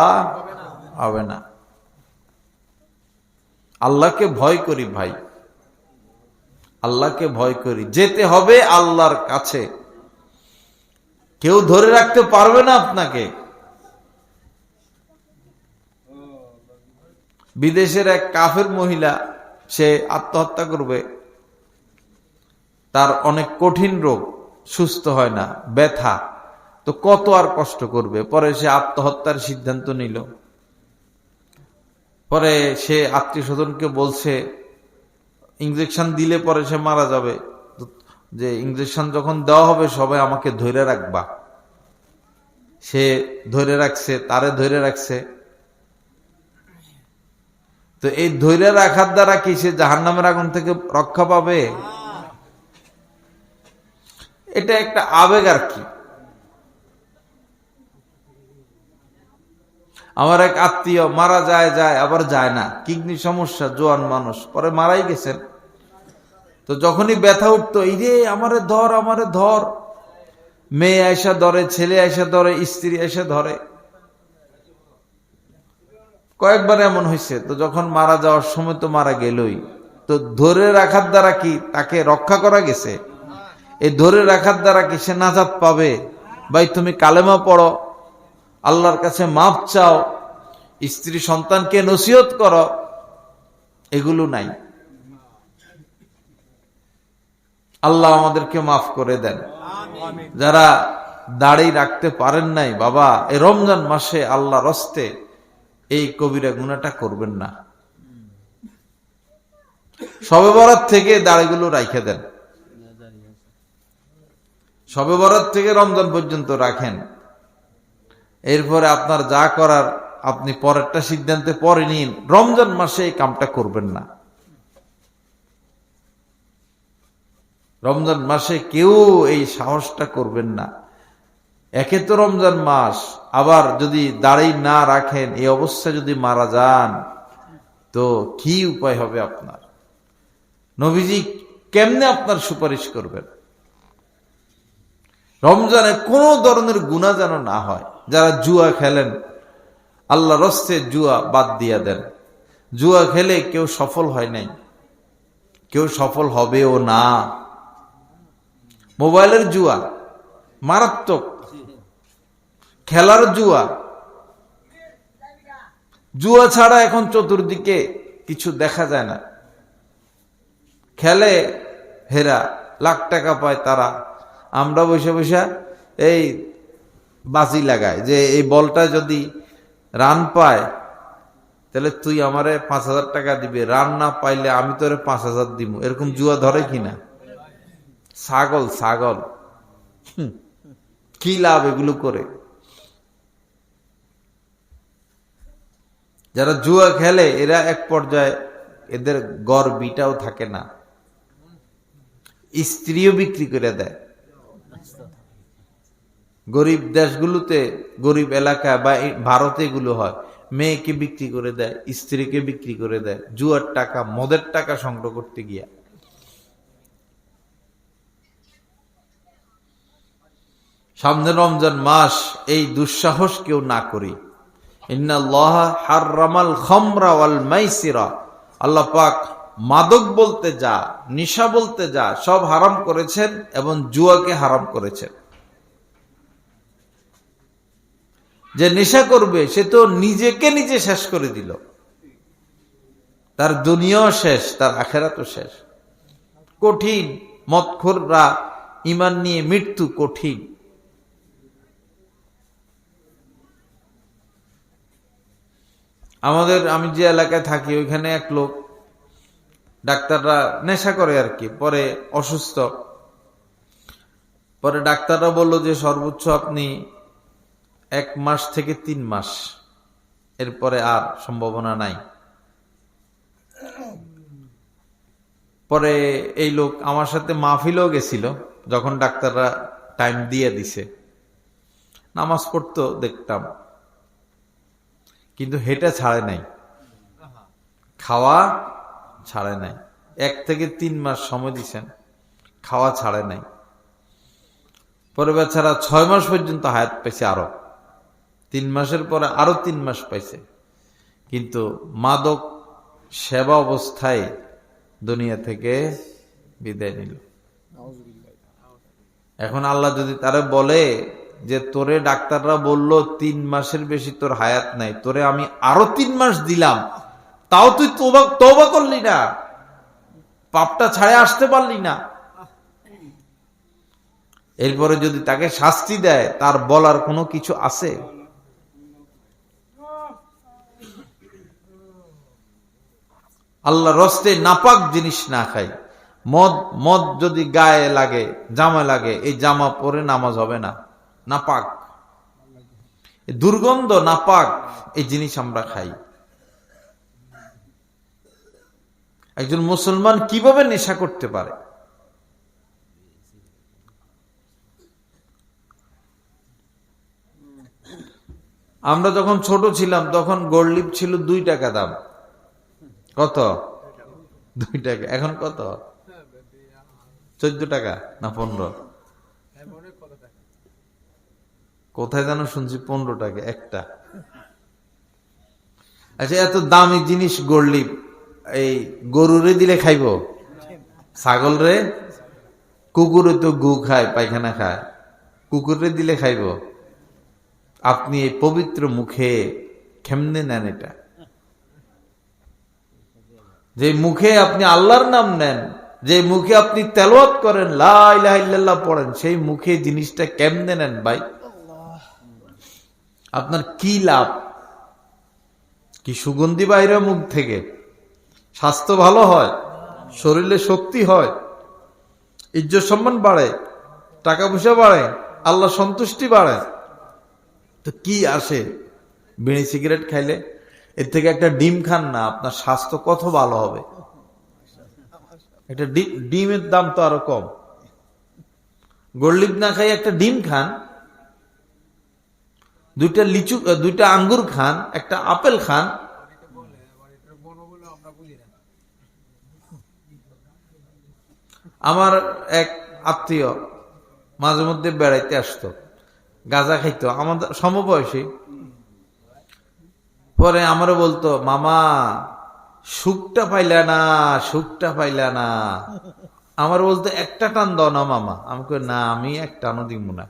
হবে না। আল্লাহকে ভয় করি ভাই, আল্লাহকে ভয় করি। যেতে হবে আল্লাহর কাছে, কেউ ধরে রাখতে পারবে না আপনাকে। বিদেশের এক কাফের মহিলা, সে আত্মহত্যা করবে, তার অনেক কঠিন রোগ, সুস্থ হয় না, ব্যথা, তো কত আর কষ্ট করবে। পরে সে আত্মহত্যার সিদ্ধান্ত নিল। পরে সে আত্মীয় স্বজনকে বলছে ইঞ্জেকশন দিলে পরে সে মারা যাবে, যে ইঞ্জেকশন যখন দেওয়া হবে সবাই আমাকে ধরে রাখবা। সে ধরে রাখছে, তারে ধরে রাখছে। তো এই ধরে রাখার দ্বারা কি সে জাহান্নামের আগুন থেকে রক্ষা পাবে? এটা একটা আবেগ আর কি। আমার এক আত্মীয় মারা যায় আবার যায় না, কিডনি সমস্যা, জোয়ান মানুষ, পরে মারাই গেছেন। তো যখনই ব্যথা উঠতো, এই রে আমারে ধর, আমারে ধর, মেয়ে আয়সা ধরে, ছেলে আয়সা ধরে, স্ত্রী আয়সা ধরে, কয়েকবার এমন হয়েছে। তো যখন মারা যাওয়ার সময় তো মারা গেলই, তো ধরে রাখার দ্বারা কি তাকে রক্ষা করা গেছে? এই ধরে রাখার দ্বারা কি সে নাজাত পাবে? ভাই তুমি কালেমা পড়ো, আল্লাহর কাছে মাফ চাও, স্ত্রী সন্তানকে নসিহত করো, এগুলো নাই। আল্লাহ আমাদেরকে মাফ করে দেন। যারা দাড়ি রাখতে পারেন নাই, বাবা এই রমজান মাসে আল্লাহর হস্তে এই কবিরা গুনাহটা করবেন না। শবে বরাত থেকে দাড়িগুলো রাখে দেন, শবে বরাত থেকে রমজান পর্যন্ত রাখেন। এরপরে আপনার যা করার আপনি পরেরটা সিদ্ধান্তে পরে নিন, রমজান মাসে এই কামটা করবেন না। রমজান মাসে কেউ এই সাহসটা করবেন না। একে তো রমজান মাস, আবার যদি দাড়ি না রাখেন, এই অবস্থায় যদি মারা যান, তো কি উপায় হবে আপনার? নবীজি কেমনে আপনার সুপারিশ করবেন? রমজানে কোন ধরনের গুনাহ যেন না হয়। যারা জুয়া খেলেন, আল্লাহর হস্তে জুয়া বাদ দিয়া দেন। জুয়া খেলে কেউ সফল হয় নাই, কেউ সফল হবেও না। মোবাইলের জুয়া মারাত্মক, খেলার জুয়া, জুয়া ছাড়া এখন চতুর্দিকে কিছু দেখা যায় না। খেলে হেরা, লাখ টাকা পায় তারা, আমরা বসে বসে এই বাজি লাগায় যে এই বলটা যদি রান পায় তাহলে তুই আমারে 5,000 টাকা দিবে, রান না পাইলে আমি তোরে 5,000 দিব। এরকম জুয়া ধরে কিনা? ছাগল ছাগল, কি লাভ এগুলো করে? যারা জুয়া খেলে এরা এক পর্যায়ে এদের গর্বিটাও থাকে না, স্ত্রীও বিক্রি করে দেয়। গরিব দেশগুলোতে, গরিব এলাকা বা ভারতে এগুলো হয়, মেয়েকে বিক্রি করে দেয়, স্ত্রীকে বিক্রি করে দেয়, জুয়ার টাকা, মদের টাকা সংগ্রহ করতে গিয়া। সামনে রমজান মাস, এই দুঃসাহস কেউ না করি। ইন্নাল্লাহা হাররামাল খামরা ওয়াল মাইসিরা, আল্লাহ পাক মাদক বলতে যা, নেশা বলতে যা, সব হারাম করেছেন এবং জুয়াকে হারাম করেছেন। যে নেশা করবে সে তো নিজেকে নিজে শেষ করে দিল, তার দুনিয়াও শেষ, তার আখেরাতও শেষ। কঠিন, মদখোররা ঈমান নিয়ে মৃত্যু কঠিন। আমি যে এলাকায় থাকি ওইখানে এক লোক, ডাক্তাররা নেশা করে আর কি, পরে অসুস্থ, পরে ডাক্তাররা বলল যে সর্বোচ্চ আপনি 1 মাস থেকে 3 মাস, এরপরে আর সম্ভাবনা নাই। পরে এই লোক আমার সাথে মাহফিলেও গেছিল, যখন ডাক্তাররা টাইম দিয়ে দিছে, নামাজ পড়তো দেখতাম, কিন্তু হেঁটে ছাড়ে নাই, খাওয়া ছাড়ে নাই। 1 থেকে 3 মাস সময় দিছেন, খাওয়া ছাড়ে নাই। পরে বেচারা 6 মাস পর্যন্ত হায়াত পাইছে, আরো 3 মাসের পরে আরো 3 মাস পাইছে, কিন্তু মাদক সেবা অবস্থায় দুনিয়া থেকে বিদায় নিল। এখন আল্লাহ যদি তারে বলে যে তোরে ডাক্তাররা বলল 3 মাসের বেশি তোর হায়াত নাই, তোরে আমি আরো 3 মাস দিলাম, তাও তুই তওবা করলি না, পাপটা ছাড়ে আসতে পারলি না, এরপরে যদি তাকে শাস্তি দেয়, তার বলার কোনো কিছু আছে? আল্লাহ রস্তে নাপাক জিনিস না খাই। মদ যদি গায়ে লাগে, জামা লাগে, এই জামা পরে নামাজ হবে না, নাপাক, দুর্গন্ধ, নাপাক এই জিনিস আমরা খাই। একজন মুসলমান কিভাবে নেশা করতে পারে? আমরা যখন ছোট ছিলাম তখন গোল্ড ছিল 2 টাকা দাম। কত? 2 টাকা। এখন কত? 14 টাকা না 15? কোথায় যেন শুনছি 15 টাকা একটা। আচ্ছা, এত দামি জিনিস গোল্ড, এই গরুরে দিলে খাইব? ছাগল রে? কুকুরে তো গু খায়, পায়খানা খায়, কুকুরে দিলে খাইব? আপনি এই পবিত্র মুখে কেমনে নেন এটা? যে মুখে আপনি আল্লাহর নাম নেন, যে মুখে আপনি তেলাওয়াত করেন, লা ইলাহা ইল্লাল্লাহ পড়েন, সেই মুখে জিনিসটা কেমনে নেন ভাই? আপনার কি লাভ? কি সুগন্ধি বাইরে মুখ থেকে? স্বাস্থ্য ভালো হয়, শরীরে শক্তি হয়, ইজ্জত সম্মান বাড়ে, টাকা পয়সা বাড়ে, আল্লাহ সন্তুষ্টি বাড়ে, তো কি আসে বিড়ি সিগারেট খাইলে? এর থেকে একটা ডিম খান না, আপনার স্বাস্থ্য কত ভালো হবে। একটা ডিমের দাম তো আরো কম। গোল্ড না খাই একটা ডিম খান, 2টা আঙ্গুর খান, একটা আপেল খান। আমার এক আত্মীয় মাঝে মধ্যে বেড়াইতে আসতো, গাঁজা খাইতো, আমাদের সমবয়সী। পরে আমারও বলতো, মামা সুখটা পাইলা না, সুখটা পাইলা না। আমার বলতো, একটা টান দাও না মামা। আমি কই, না, আমি এক টানও দিব না।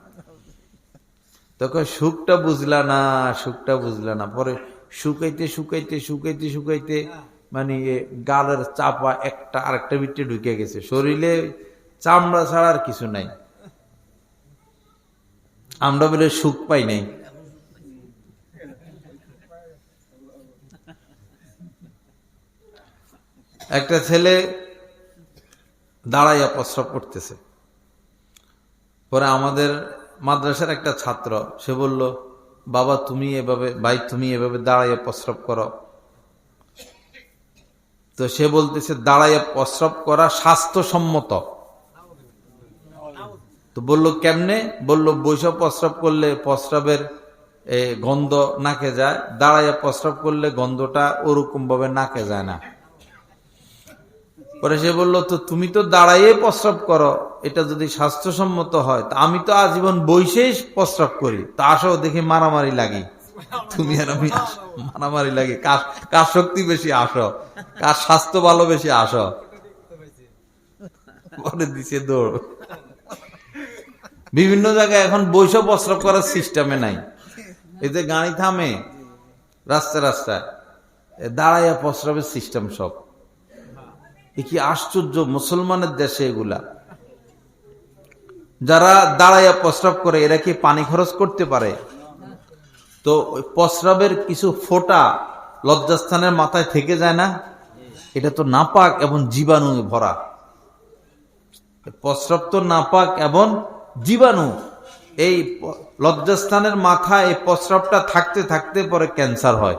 তখন সুখটা বুঝলা না, সুখটা বুঝলা না। পরে শুকাইতে শুকাইতে শুকাইতে শুকাইতে মানে গালের চাপা একটা আরেকটা ভিতরে ঢুকে গেছে, শরীরে চামড়া ছাড়া আর কিছু নাই। আমরা বলে সুখ পাই নাই। একটা ছেলে দাঁড়াইয়া প্রস্রাব করতেছে, পরে আমাদের মাদ্রাসার একটা ছাত্র, সে বলল, বাবা তুমি এভাবে, ভাই তুমি এভাবে দাঁড়াইয়া প্রস্রাব করো। তো সে বলতেছে দাঁড়াইয়া প্রস্রাব করা স্বাস্থ্যসম্মত। তো বলল কেমনে? বলল বৈশাখ প্রস্রাব করলে প্রস্রাবের গন্ধ নাকে যায়, দাঁড়াইয়া প্রস্রাব করলে গন্ধটা ওরকম ভাবে নাকে যায় না। পরে সে বলল, তো তুমি তো দাঁড়াইয়ে প্রস্রাব করো, এটা যদি স্বাস্থ্যসম্মত হয়, তা আমি তো আজীবন বসেই প্রস্রাব করি, তা আসো দেখি মারামারি লাগি। তুমি আর আমি মারামারি লাগে, কার শক্তি বেশি আসো, কার স্বাস্থ্য ভালো বেশি আসো। পরে দিছে দৌড়। বিভিন্ন জায়গায় এখন বৈশ প্রস্রাব করার সিস্টেমে নাই। এই যে গাড়ি থামে রাস্তায় রাস্তায়, দাঁড়াইয়া প্রস্রাবের সিস্টেম সব। এ কি আশ্চর্য মুসলমানের দেশে এগুলা। যারা দাঁড়াইয়া প্রস্রাব করে এরা কি পানি খরচ করতে পারে? তো ওই প্রস্রাবের কিছু ফোঁটা লজ্জাস্থানের মাথায় থেকে যায় না? এটা তো নাপাক এবং জীবাণু ভরা। প্রস্রাব তো নাপাক এবং জীবাণু। এই লজ্জাস্থানের মাথায় এই প্রস্রাবটা থাকতে থাকতে পরে ক্যান্সার হয়,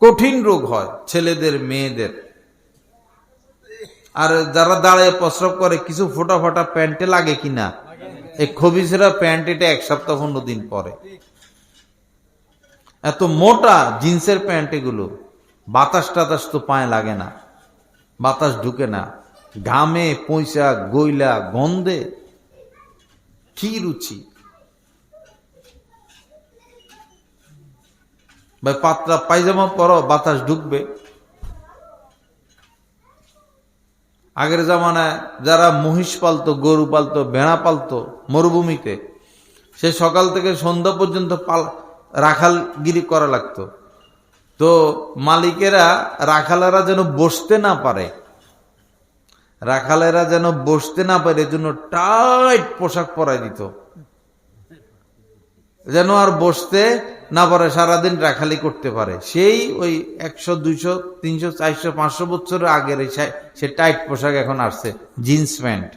কঠিন রোগ হয় ছেলেদের মেয়েদের। আর যারা দাঁড়ায় প্রস্রাব করে কিছু ফোটা ফোটা প্যান্টে লাগে কিনা, এই খবিসেরা প্যান্ট এটা 1 সপ্তাহ 15 দিন পরে। এত মোটা জিন্সের প্যান্ট এগুলো, বাতাস টাতাস তো পায়ে লাগে না, বাতাস ঢুকে না, ঘামে পয়সা গইলা গন্ধে কি রুচি। ভাই পাতলা পায়জামা পরো, বাতাস ঢুকবে। আগের জামানায় যারা মহিষ পালতো, গরু পালতো, ভেড়া পালতো মরুভূমিতে, সে সকাল থেকে সন্ধ্যা পর্যন্ত রাখালগিরি করা লাগতো। তো মালিকেরা রাখালেরা যেন বসতে না পারে, রাখালেরা যেন বসতে না পারে এজন্য টাইট পোশাক পরাই দিত, যেন আর বসতে না পারে, সারাদিন রাখালি করতে পারে। সেই ওই 100, 200, 300, 400, 500 বছরের আগের সে টাইট পোশাক এখন আসছে, জিন্স প্যান্ট।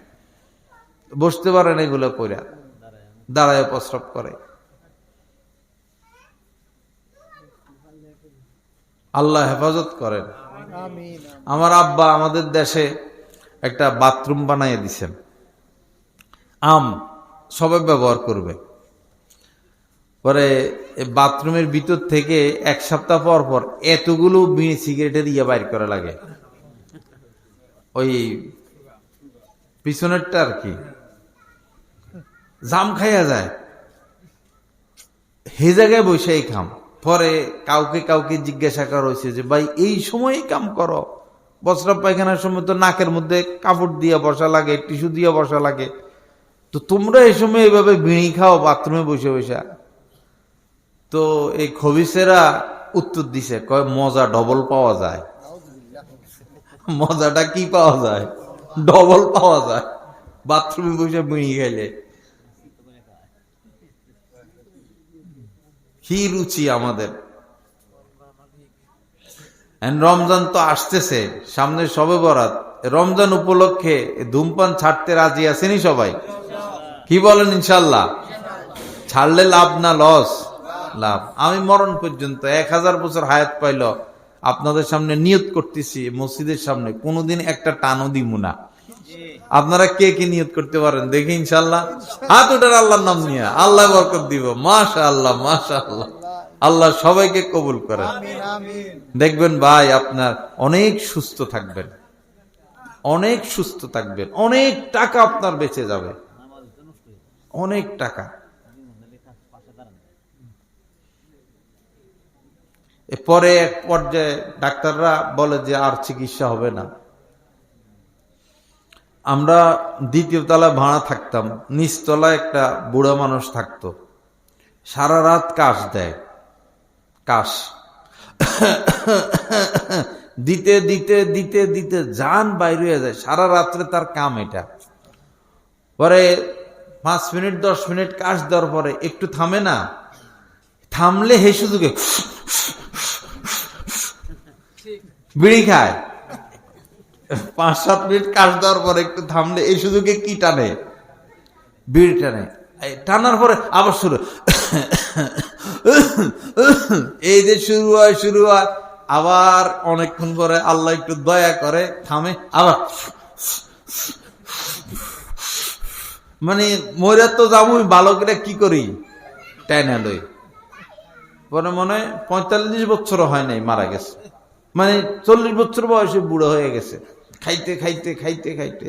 বসতে পারে না, এগুলো পরা দাঁড়ায় প্রস্রাব করে। আল্লাহ হেফাজত করেন। আমার আব্বা আমাদের দেশে একটা বাথরুম বানাইয়া দিছেন, সবাই ব্যবহার করবে। পরে বাথরুমের ভিতর থেকে 1 সপ্তাহ পর পর এতগুলো বিড়ি সিগারেটের বাইর করা লাগে, ওই পিছনেরটা আর কি, জাম খাইয়া যায়। হে জায়গায় বসে খাম। পরে কাউকে কাউকে জিজ্ঞাসা করা হয়েছে যে ভাই এই সময় কাম করো, প্রস্রাব পায়খানার সময় তো নাকের মধ্যে কাপড় দিয়ে বসা লাগে, টিস্যু দিয়ে বসা লাগে, তো তোমরা এই সময় এইভাবে বিড়ি খাও বাথরুমে বসে বসে? তো এই খবিসেরা উত্তর দিছে, কয় মজা ডবল পাওয়া যায়। মজাটা কি পাওয়া যায়? ডবল পাওয়া যায় বাথরুমে বসে বিড়ি খাইলে। কি রুচি আমাদের। রমজান তো আসতেছে, সামনে শবে বরাত। রমজান উপলক্ষে ধূমপান ছাড়তে রাজি আছেনি সবাই? কি বলেন ইনশাল্লাহ? ছাড়লে লাভ না লস? লাভ। আমি মরণ পর্যন্ত 1000 বছর হায়াত পাইল আপনাদের সামনে নিয়ত করতেছি, মসজিদের সামনে কোনোদিন একটা টানও দিব না। আপনারা কে কি নিয়ত করতে পারেন দেখি ইনশাল্লাহ? হাত উঠার আল্লাহর নাম নিয়ে, আল্লাহ বরকত দিব। মাশাআল্লাহ, মাশাআল্লাহ। আল্লাহ সবাইকে কবুল করেন। দেখবেন ভাই আপনার অনেক সুস্থ থাকবেন, অনেক সুস্থ থাকবেন, অনেক টাকা আপনার বেঁচে যাবে, অনেক টাকা। পরে এক পর্যায়ে ডাক্তাররা বলে যে আর চিকিৎসা হবে না। আমরা 2য় তলায় ভাড়া থাকতাম, নিচতলায় একটা বুড়া মানুষ থাকতো, সারা রাত কাশ দেয়, কাশ দিতে দিতে দিতে দিতে জান বাইরে হয়ে যায়, সারা রাত্রে তার কাম এটা। পরে 5 মিনিট 10 মিনিট কাশ দেওয়ার পরে একটু থামে না, থামলে হে সুযোগে বিড়ি খায়। 5-7 মিনিট কাশ দেওয়ার পরে একটু থামলে এই সুযোগে কি টানে? বিড়ি টানে। টানার পরে আবার শুরু, এই যে শুরু হয় আবার অনেকক্ষণ পরে আল্লাহ একটু দয়া করে থামে, আবার মানে মরে তো যাবই, ভালো করে কি করি টাইনা লই। পরে মনে 45 বছর হয় নাই মারা গেছে, মানে 40 বছর বয়সে বুড়ো হয়ে গেছে, খাইতে খাইতে খাইতে খাইতে।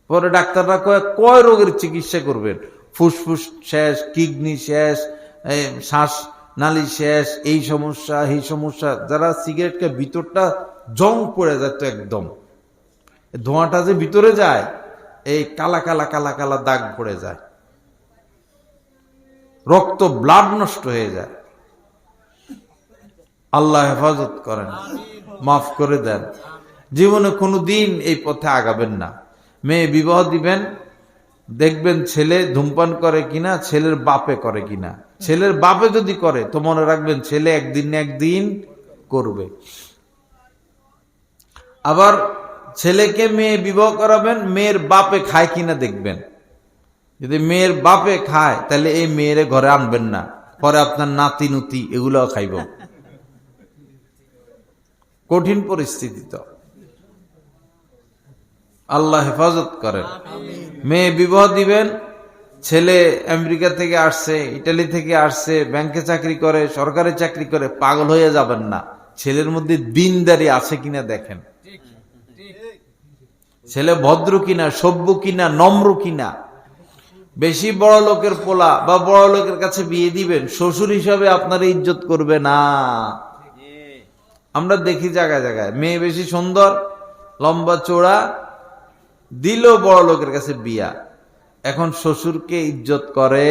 পরে ডাক্তাররা কয় রোগের চিকিৎসা করবেন? ফুসফুস শেষ, কিডনি শেষ, শ্বাস নালি শেষ, এই সমস্যা এই সমস্যা। যারা সিগারেটকে ভিতরটা জং পড়ে যায় তো একদম, ধোঁয়াটা যে ভিতরে যায় এই কালা কালা কালা কালা দাগ পড়ে যায়, রক্ত ব্লাড নষ্ট হয়ে যায়। আল্লাহ হেফাজত করেন, মাফ করে দেন। জীবনে কোনোদিন এই পথে আগাবেন না। মেয়ে বিবাহ দিবেন, দেখবেন ছেলে ধূমপান করে কিনা, ছেলের বাপে করে কিনা। ছেলের বাপে যদি করে তো মনে রাখবেন ছেলে একদিন না একদিন করবে। আবার ছেলেকে মেয়ে বিবাহ করাবেন, মেয়ের বাপে খায় কিনা দেখবেন। যদি মেয়ের বাপে খায় তাহলে এই মেয়েরে ঘরে আনবেন না, পরে আপনার নাতি নুতি এগুলো খাইব। কঠিন পরিস্থিতি তো, আল্লাহ হেফাজত করেন। মেয়ে বিবাহ দিবেন, ছেলে আমেরিকা থেকে আসছে, ইটালি থেকে আসছে, ব্যাংকে চাকরি করে, সরকারি চাকরি করে, পাগল হয়ে যাবেন না। ছেলের মধ্যে দিনদারি আছে কিনা দেখেন, ছেলে ভদ্র কিনা, সভ্য কিনা, নম্র কিনা। বেশি বড় লোকের পোলা বা বড় লোকের কাছে বিয়ে দিবেন, শ্বশুর হিসাবে আপনার ইজ্জত করবে না। আমরা দেখি জায়গায় জায়গায় মেয়ে বেশি সুন্দর, লম্বা চোড়া, দিল বড় লোকের কাছে বিয়া, এখন শ্বশুরকে ইজ্জত করে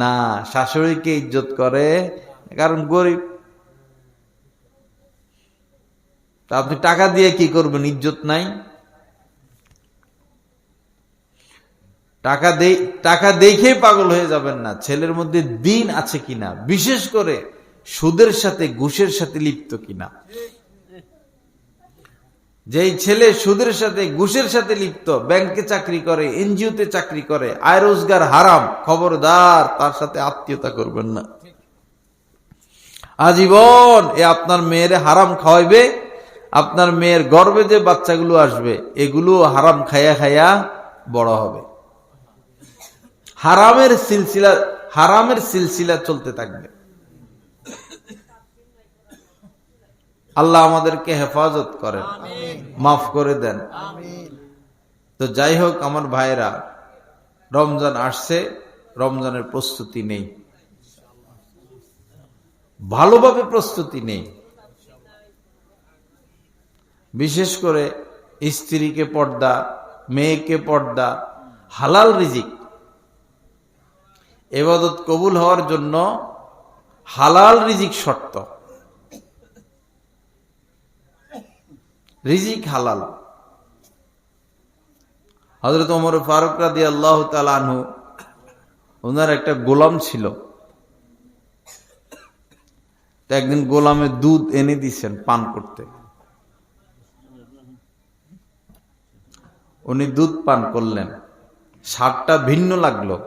না, শাশুড়িকে ইজ্জত করে, কারণ গরিব। তা আপনি টাকা দিয়ে কি করবেন? ইজ্জত নাই। টাকা দেখেই পাগল হয়ে যাবেন না, ছেলের মধ্যে দিন আছে কিনা, বিশেষ করে সুদের সাথে ঘুষের সাথে লিপ্ত কিনা। যেই ছেলে সুদের সাথে ঘুষের সাথে লিপ্ত, ব্যাংকে চাকরি করে, এনজিওতে চাকরি করে, আয় রোজগার হারাম, খবরদার তার সাথে আত্মীয়তা করবেন না। আজীবন এ আপনার মেয়েরে হারাম খাওয়াইবে, আপনার মেয়ের গর্ভে যে বাচ্চাগুলো আসবে এগুলো হারাম খাইয়া খাইয়া বড় হবে। হারামের সিলসিলা চলতে থাকবে। আল্লাহ আমাদেরকে হেফাজত করেন, মাফ করে দেন। তো যাই হোক আমার ভাইরা, রমজান আসছে, রমজানের প্রস্তুতি নেই, ভালোভাবে প্রস্তুতি নেই। বিশেষ করে স্ত্রীকে পর্দা, মেয়েকে পর্দা, হালাল রিজিক। ইবাদত কবুল হওয়ার জন্য হালাল রিজিক শর্ত, রিজিক হালাল। হযরত ওমর ফারুক রাদিয়াল্লাহু তাআলা আনহু, ওনার একটা গোলাম ছিল। একদিন গোলামে দুধ এনে দিয়েছেন পান করতে, উনি দুধ পান করলেন, স্বাদটা ভিন্ন লাগলো।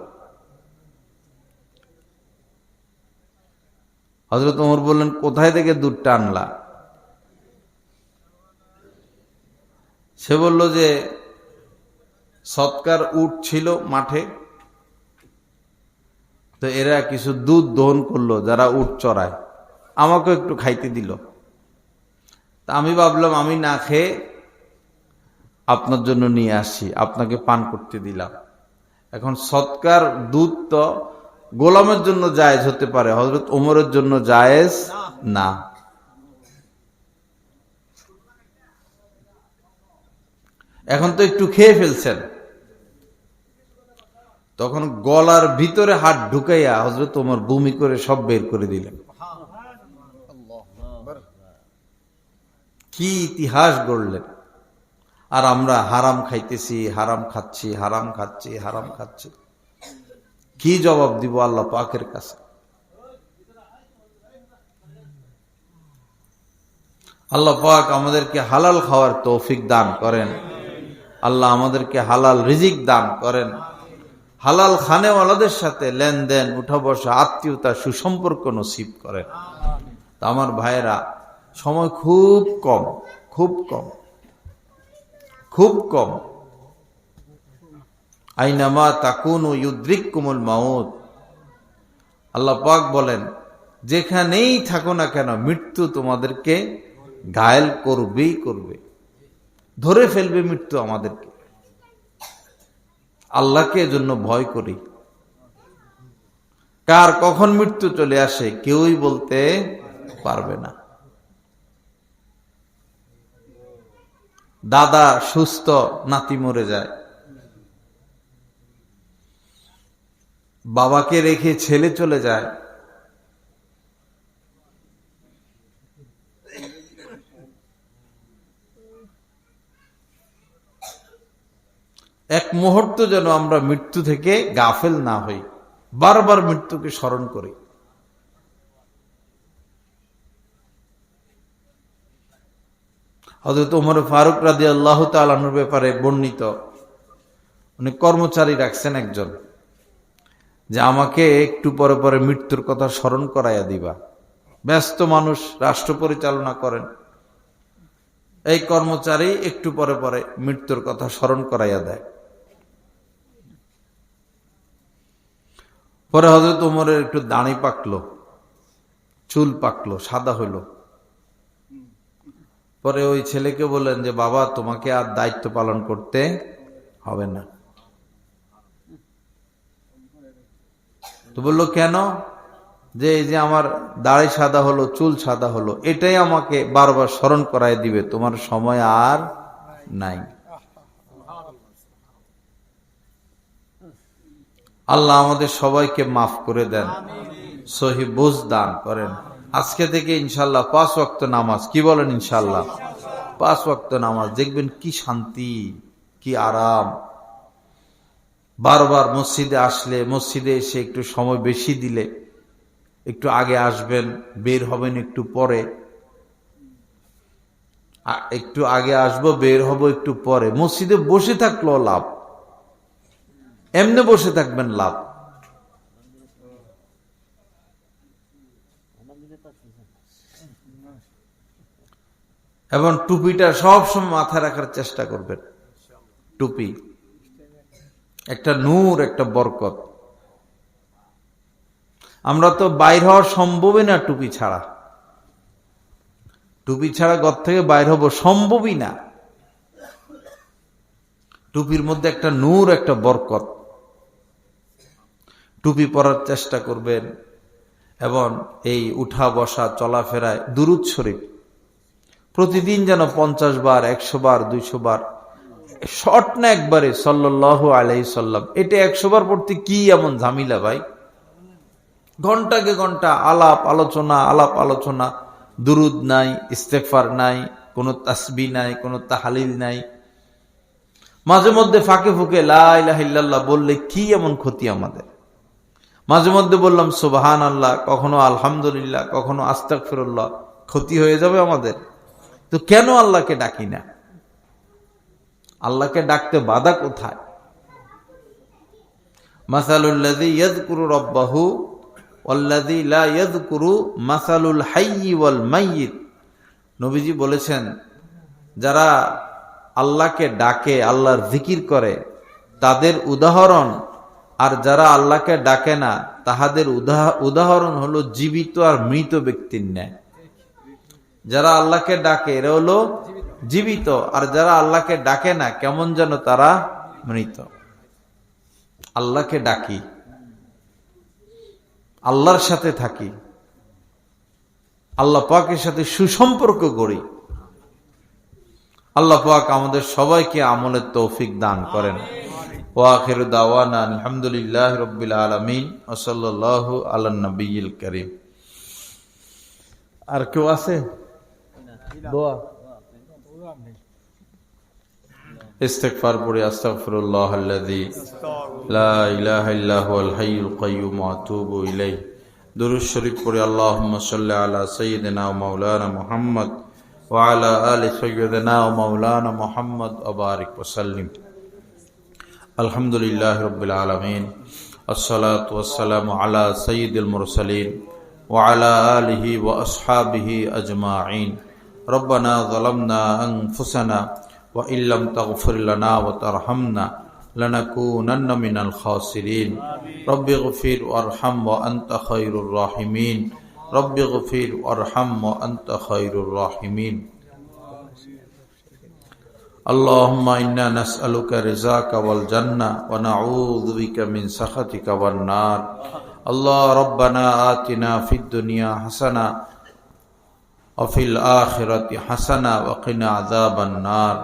হযরত ওমর বললেন, কোথায় থেকে দুধটা আনলা? সে বলল যে সৎকার উট ছিল মাঠে, তো এরা কিছু দুধ দহন করলো, যারা উট চড়ায়, আমাকে একটু খাইতে দিল। তা আমি ভাবলাম আমি না খেয়ে আপনার জন্য নিয়ে আসি, আপনাকে পান করতে দিলাম। এখন সৎকার দুধ তো গোলামের জন্য জায়েজ হতে পারে, হযরত ওমরের জন্য জায়েজ না। এখন তো একটু খেয়ে ফেলছেন, তখন গলার ভিতরে হাত ঢুকাইয়া হযরত ওমর বমি করে সব বের করে দিলেন। কি ইতিহাস গড়লেন! আর আমরা হারাম খাইতেছি, হারাম খাচ্ছি, হারাম খাচ্ছি, হারাম খাচ্ছি। কি জবাব দিব আল্লাহ পাকের কাছে? আল্লাহ পাক আমাদেরকে হালাল খাওয়ার তৌফিক দান করেন। আল্লাহ আমাদেরকে হালাল রিজিক দান করেন। হালাল খানেওয়ালাদের সাথে লেনদেন, উঠা বসা, আত্মীয়তা, সুসম্পর্ক নসিব করেন। আমার ভাইয়েরা, সময় খুব কম, খুব কম, খুব কম। আইনামা তাকুনু ইউদ্রিককুমুল মাউত। আল্লাহ পাক বলেন, যেখানেই থাকো না কেন মৃত্যু তোমাদেরকে ঘায়েল করবেই করবে, ধরে ফেলবে মৃত্যু আমাদেরকে। আল্লাহকে এজন্য ভয় করি। কার কখন মৃত্যু চলে আসে কেউই বলতে পারবে না। দাদা সুস্থ, নাতি মরে যায়। বাবাকে রেখে ছেলে চলে যায়। এক মুহূর্ত যেন আমরা মৃত্যু থেকে গাফেল না হই, বারবার মৃত্যুকে স্মরণ করি। হযরত ওমর ফারুক রাদিয়াল্লাহু তাআলা আনহুর ব্যাপারে বর্ণিত, উনি কর্মচারী রাখছেন একজন, যে আমাকে একটু পরে পরে মৃত্যুর কথা স্মরণ করাইয়া দিবা। ব্যস্ত মানুষ, রাষ্ট্র পরিচালনা করেন, এই কর্মচারী একটু পরে পরে মৃত্যুর কথা স্মরণ করাইয়া দেয়। পরে হযরত ওমরের একটু দাড়ি পাকলো, চুল পাকলো, সাদা হইল। পরে ওই ছেলেকে বললেন যে বাবা, তোমাকে আর দায়িত্ব পালন করতে হবে না। তো বললো কেন? যে এই যে আমার দাড়ি সাদা হলো, চুল সাদা হলো, এটাই আমাকে বারবার স্মরণ করায় দিবে তোমার সময় আর নাই। আল্লাহ আমাদের সবাইকে মাফ করে দেন, সহি বুঝ দান করেন। আজকে থেকে ইনশাল্লাহ 5 ওয়াক্ত নামাজ, কি বলেন? ইনশাল্লাহ 5 ওয়াক্ত নামাজ, দেখবেন কি শান্তি, কি আরাম। বারবার মসজিদে আসলে, মসজিদে এসে একটু সময় বেশি দিলে, একটু আগে আসবেন, বের হবেন একটু পরে, একটু আগে আসবো, বের হব একটু পরে। মসজিদে বসে থাকলেও লাভ, এমনি বসে থাকবেন লাভ। এবং টুপিটা সবসময় মাথায় রাখার চেষ্টা করবেন। টুপি একটা নূর, একটা বরকত। আমরা তো বাইর হওয়া সম্ভবই না টুপি ছাড়া। টুপি ছাড়া ঘর থেকে বাইর হবো সম্ভবই না। টুপির মধ্যে একটা নূর, একটা বরকত। টুপি পরার চেষ্টা করবেন। এবং এই উঠা বসা চলাফেরায় দুরূদ শরীফ প্রতিদিন যেন 50 বার, 100 বার, 200 বার, শর্ট না একবারে সাল্লাল্লাহু আলাইহি সাল্লাম। এটা 100 বার পড়তে কি এমন ঝামেলা ভাই? ঘন্টাকে ঘন্টা আলাপ আলোচনা, আলাপ আলোচনা, দুরুদ নাই, ইস্তেগফার নাই, কোনো তাসবিহ নাই, কোনো তাহলিল নাই। মাঝে মধ্যে ফাঁকে ফুঁকে লা ইলাহা ইল্লাল্লাহ বললে কি এমন ক্ষতি আমাদের? মাঝে মধ্যে বললাম সুবহানাল্লাহ, কখনো আলহামদুলিল্লাহ, কখনো আস্তাগফিরুল্লাহ, ক্ষতি হয়ে যাবে আমাদের? তো কেন আল্লাহকে ডাকি না? আল্লাহকে ডাকতে বাধা কোথায়? মাসালুল্লাযী ইয়াযকুরু রাব্বাহু ওয়াল্লাযী লা ইয়াযকুরু মাসালুল হাইয়্যি ওয়াল মাইয়িত। নবীজি বলেছেন, যারা আল্লাহকে ডাকে, আল্লাহর জিকির করে, তাদের উদাহরণ আর যারা আল্লাহকে ডাকে না তাহাদের উদাহরণ হলো জীবিত আর মৃত ব্যক্তির ন্যায়। যারা আল্লাহকে ডাকে এরা হলো জীবিত, আর যারা আল্লাহকে ডাকে না কেমন যেন তারা মৃত। আল্লাহকে ডাকি, আল্লাহর সাথে থাকি, আল্লাহ পাকের সাথে সুসম্পর্ক গড়ি। আল্লাহ পাক আমাদের সবাইকে আমলের তৌফিক দান করেন। ওয়া আখিরু দাওয়ানা আলহামদুলিল্লাহি রাব্বিল আলামিন ওয়া সাল্লাল্লাহু আলা নবিয়্যিল কারীম। আর কেউ আছে? দোয়া ইস্তেগফার পড়ি। আস্তাগফিরুল্লাহাল্লাযী লা ইলাহা ইল্লা হুয়াল হাইয়ুল কাইয়্যুম ওয়া আতুবু ইলাইহি। দুরূদ শরীফ পড়ি। আল্লাহুম্মা সাল্লি আলা সাইয়্যিদিনা ওয়া মাওলানা মুহাম্মদ ওয়া আলা আলি সাইয়্যিদিনা ওয়া মাওলানা মুহাম্মদ ওয়া বারিক ওয়া সাল্লিম। আলহামদুলিল্লাহি রাব্বিল আলামিন, আসসালাতু ওয়াসসালামু আলা সাইয়্যিদিল মুরসালিন ওয়া আলা আলিহি ওয়া আসহাবিহি আজমাইন। রব্বানা যালামনা আনফুসানা ওয়া ইল্লাম তাগফির লানা ওয়া তারহামনা লানাকুনান্না মিনাল খাসিরিন। রব্বিগফির ওয়ারহাম ওয়া আনতা খায়রুর রাহিমিন। রব্বিগফির ওয়ারহাম ওয়া আনতা খায়রুর রাহিমিন। আল্লাহুম্মা ইন্না নাসআলুকা রিযাকা ওয়াল জান্নাহ ওয়া নাউযু বিকা মিন সাখাতিকা ওয়ান নার। الله ربنا آتنا في الدنيا حسنة وفي الآخرة حسنة وقنا عذاب النار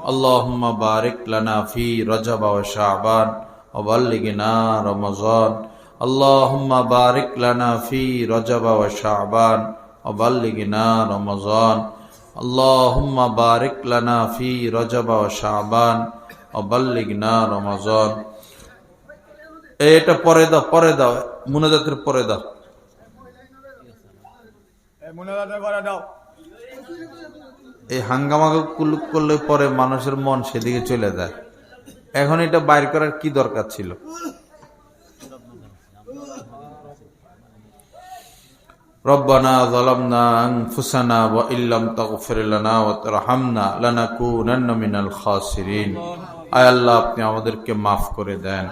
اللهم بارك لنا في رجب وشعبان وبلغنا رمضان اللهم بارك لنا في رجب وشعبان وبلغنا رمضان اللهم بارك لنا في رجب وشعبان وبلغنا رمضان এটা পরে দাও মুনাজাতের পরে দাও এই হাঙ্গামা করলে পরে মানুষের মন সেদিকে চলে যায় এখন এটা বাইর করার কি দরকার ছিল ربنا ظلمنا أنفسنا وإن لم تغفر لنا وترحمنا لنكونن من الخاسرين আয় আল্লাহ আপনি আমাদেরকে মাফ করে দেন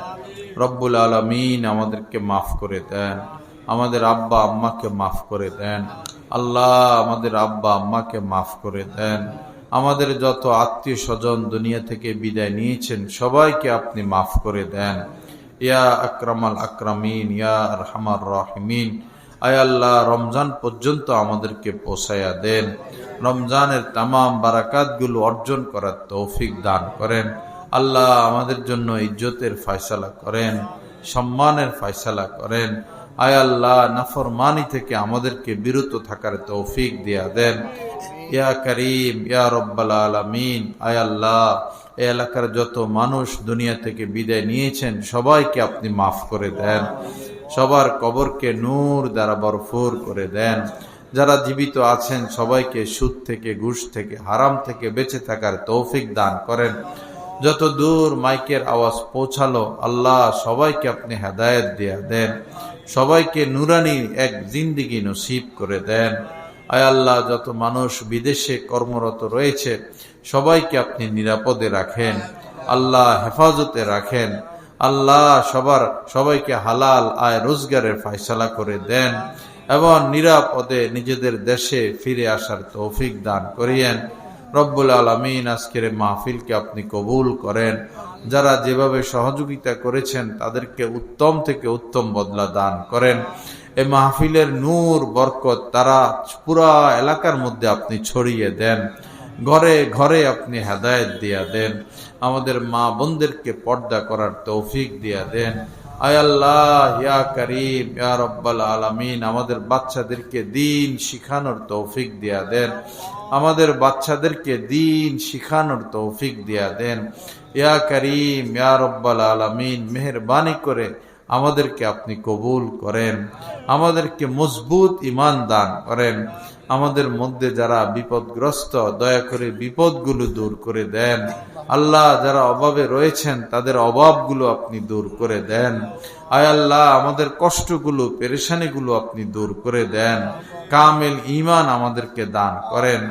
রব্বুল আলামিন আমাদেরকে মাফ করে দেন আমাদের আব্বা আম্মাকে মাফ করে দেন আল্লাহ আমাদের আব্বা আম্মাকে মাফ করে দেন আমাদের যত আত্মীয় স্বজন দুনিয়া থেকে বিদায় নিয়েছেন সবাইকে আপনি মাফ করে দেন ইয়া আকরামাল আকরামিন ইয়া আরহামার রাহিমিন আয় আল্লাহ রমজান পর্যন্ত আমাদেরকে পৌঁছায়া দেন রমজানের তামাম বারাকাতগুলো অর্জন করার তৌফিক দান করেন আল্লাহ আমাদের জন্য ইজ্জতের ফয়সালা করেন সম্মানের ফয়সালা করেন আয় আল্লাহ নাফরমানি থেকে আমাদেরকে বিরত থাকার তৌফিক দিয়া দেন ইয়া করিম ইয়া রব্বাল আলামিন আয় আল্লাহ এই এলাকার যত মানুষ দুনিয়া থেকে বিদায় নিয়েছেন সবাইকে আপনি মাফ করে দেন সবার কবরকে নূর দ্বারা ভরপুর করে দেন যারা জীবিত আছেন সবাইকে সুদ থেকে ঘুষ থেকে হারাম থেকে বেঁচে থাকার তৌফিক দান করেন যত দূর মাইকের আওয়াজ পৌঁছালো আল্লাহ সবাইকে আপনি হেদায়েত দিয়া দেন সবাইকে নুরানি এক জিন্দেগি নসিব করে দেন আয় আল্লাহ যত মানুষ বিদেশে কর্মরত রয়েছে সবাইকে আপনি নিরাপদে রাখেন আল্লাহ হেফাজতে রাখেন আল্লাহ সবাইকে হালাল আয় রোজগারের ফয়সালা করে দেন এবং নিরাপদে নিজেদের দেশে ফিরে আসার তৌফিক দান করিয়েন রব্বুল আলামিন আজকের মাহফিলকে আপনি কবুল করেন যারা যেভাবে সহযোগিতা করেছেন তাদেরকে উত্তম থেকে উত্তম বদলা দান করেন এই মাহফিলের নূর বরকত তারা পুরা এলাকার মধ্যে আপনি ছড়িয়ে দেন ঘরে ঘরে আপনি হেদায়েত দিয়া দেন আমাদের মা বোনদেরকে পর্দা করার তৌফিক দিয়া দেন আয় আল্লাহ ইয়া করিম ইয়া রব্বাল আলামিন আমাদের বাচ্চাদেরকে দ্বীন শিখানোর তৌফিক দিয়া দেন আমাদের বাচ্চাদেরকে দ্বীন শিখানোর তৌফিক দিয়া দেন ইয়া করিম ইয়া রব্বাল আলামিন মেহেরবানি করে আমাদেরকে আপনি কবুল করেন আমাদেরকে মজবুত ঈমান দান করেন আমাদের মধ্যে যারা বিপদগ্রস্ত দয়া করে বিপদগুলো দূর করে দেন আল্লাহ যারা অভাবে রয়েছেন তাদের অভাবগুলো আপনি দূর করে দেন আয় আল্লাহ আমাদের কষ্টগুলো পেরেশানিগুলো আপনি দূর করে দেন কামেল ঈমান আমাদেরকে দান করেন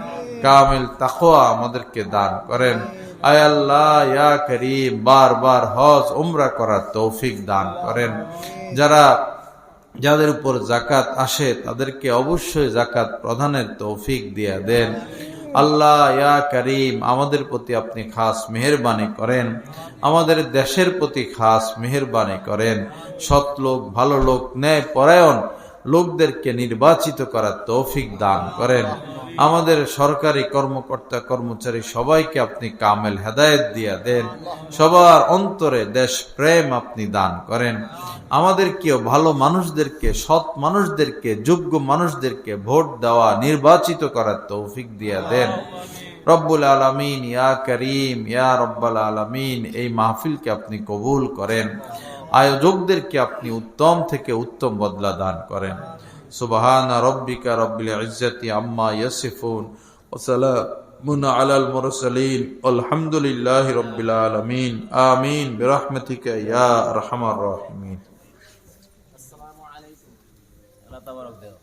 কামেল তাকওয়া আমাদেরকে দান করেন আয় আল্লাহ ইয়া করিম বারবার হজ উমরা করার তৌফিক দান করেন যাদের উপর যাকাত আসে তাদেরকে অবশ্যই যাকাত প্রদানের তৌফিক দিয়া দেন আল্লাহ ইয়া করিম আমাদের প্রতি আপনি খাস মেহেরবানি করেন আমাদের দেশের প্রতি খাস মেহেরবানি করেন সৎ লোক ভালো লোক ন্যায় পরায়ণ লোকদেরকে নির্বাচিত করার তৌফিক দান করেন আমাদের সরকারি কর্মকর্তা কর্মচারী সবাইকে আপনি কামেল হেদায়েত দিয়া দেন সবার অন্তরে দেশ প্রেম আপনি দান করেন আমাদেরকেও ভালো মানুষদেরকে সৎ মানুষদেরকে যোগ্য মানুষদেরকে ভোট দেওয়া নির্বাচিত করার তৌফিক দিয়া দেন রব্বুল আলামিন ইয়া করিম ইয়া রব্বাল আলামিন এই মাহফিলকে আপনি কবুল করেন আয়োজকদেরকে আপনি উত্তম থেকে উত্তম বদলা দান করেন সুবহান রাব্বিকা রাব্বিল ইজ্জাতি আম্মা ইয়াসিফুন ওয়া সালামুন আলাল মুরসালিন আলহামদুলিল্লাহি রাব্বিল আলামিন আমিন বিরহমাতিকা ইয়া আরহামার রাহিমিন আসসালামু আলাইকুম আল্লাহ তাবারক দেও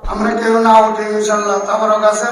আমরা কেউ না উঠে ইনশাআল্লাহ তাবারক আছে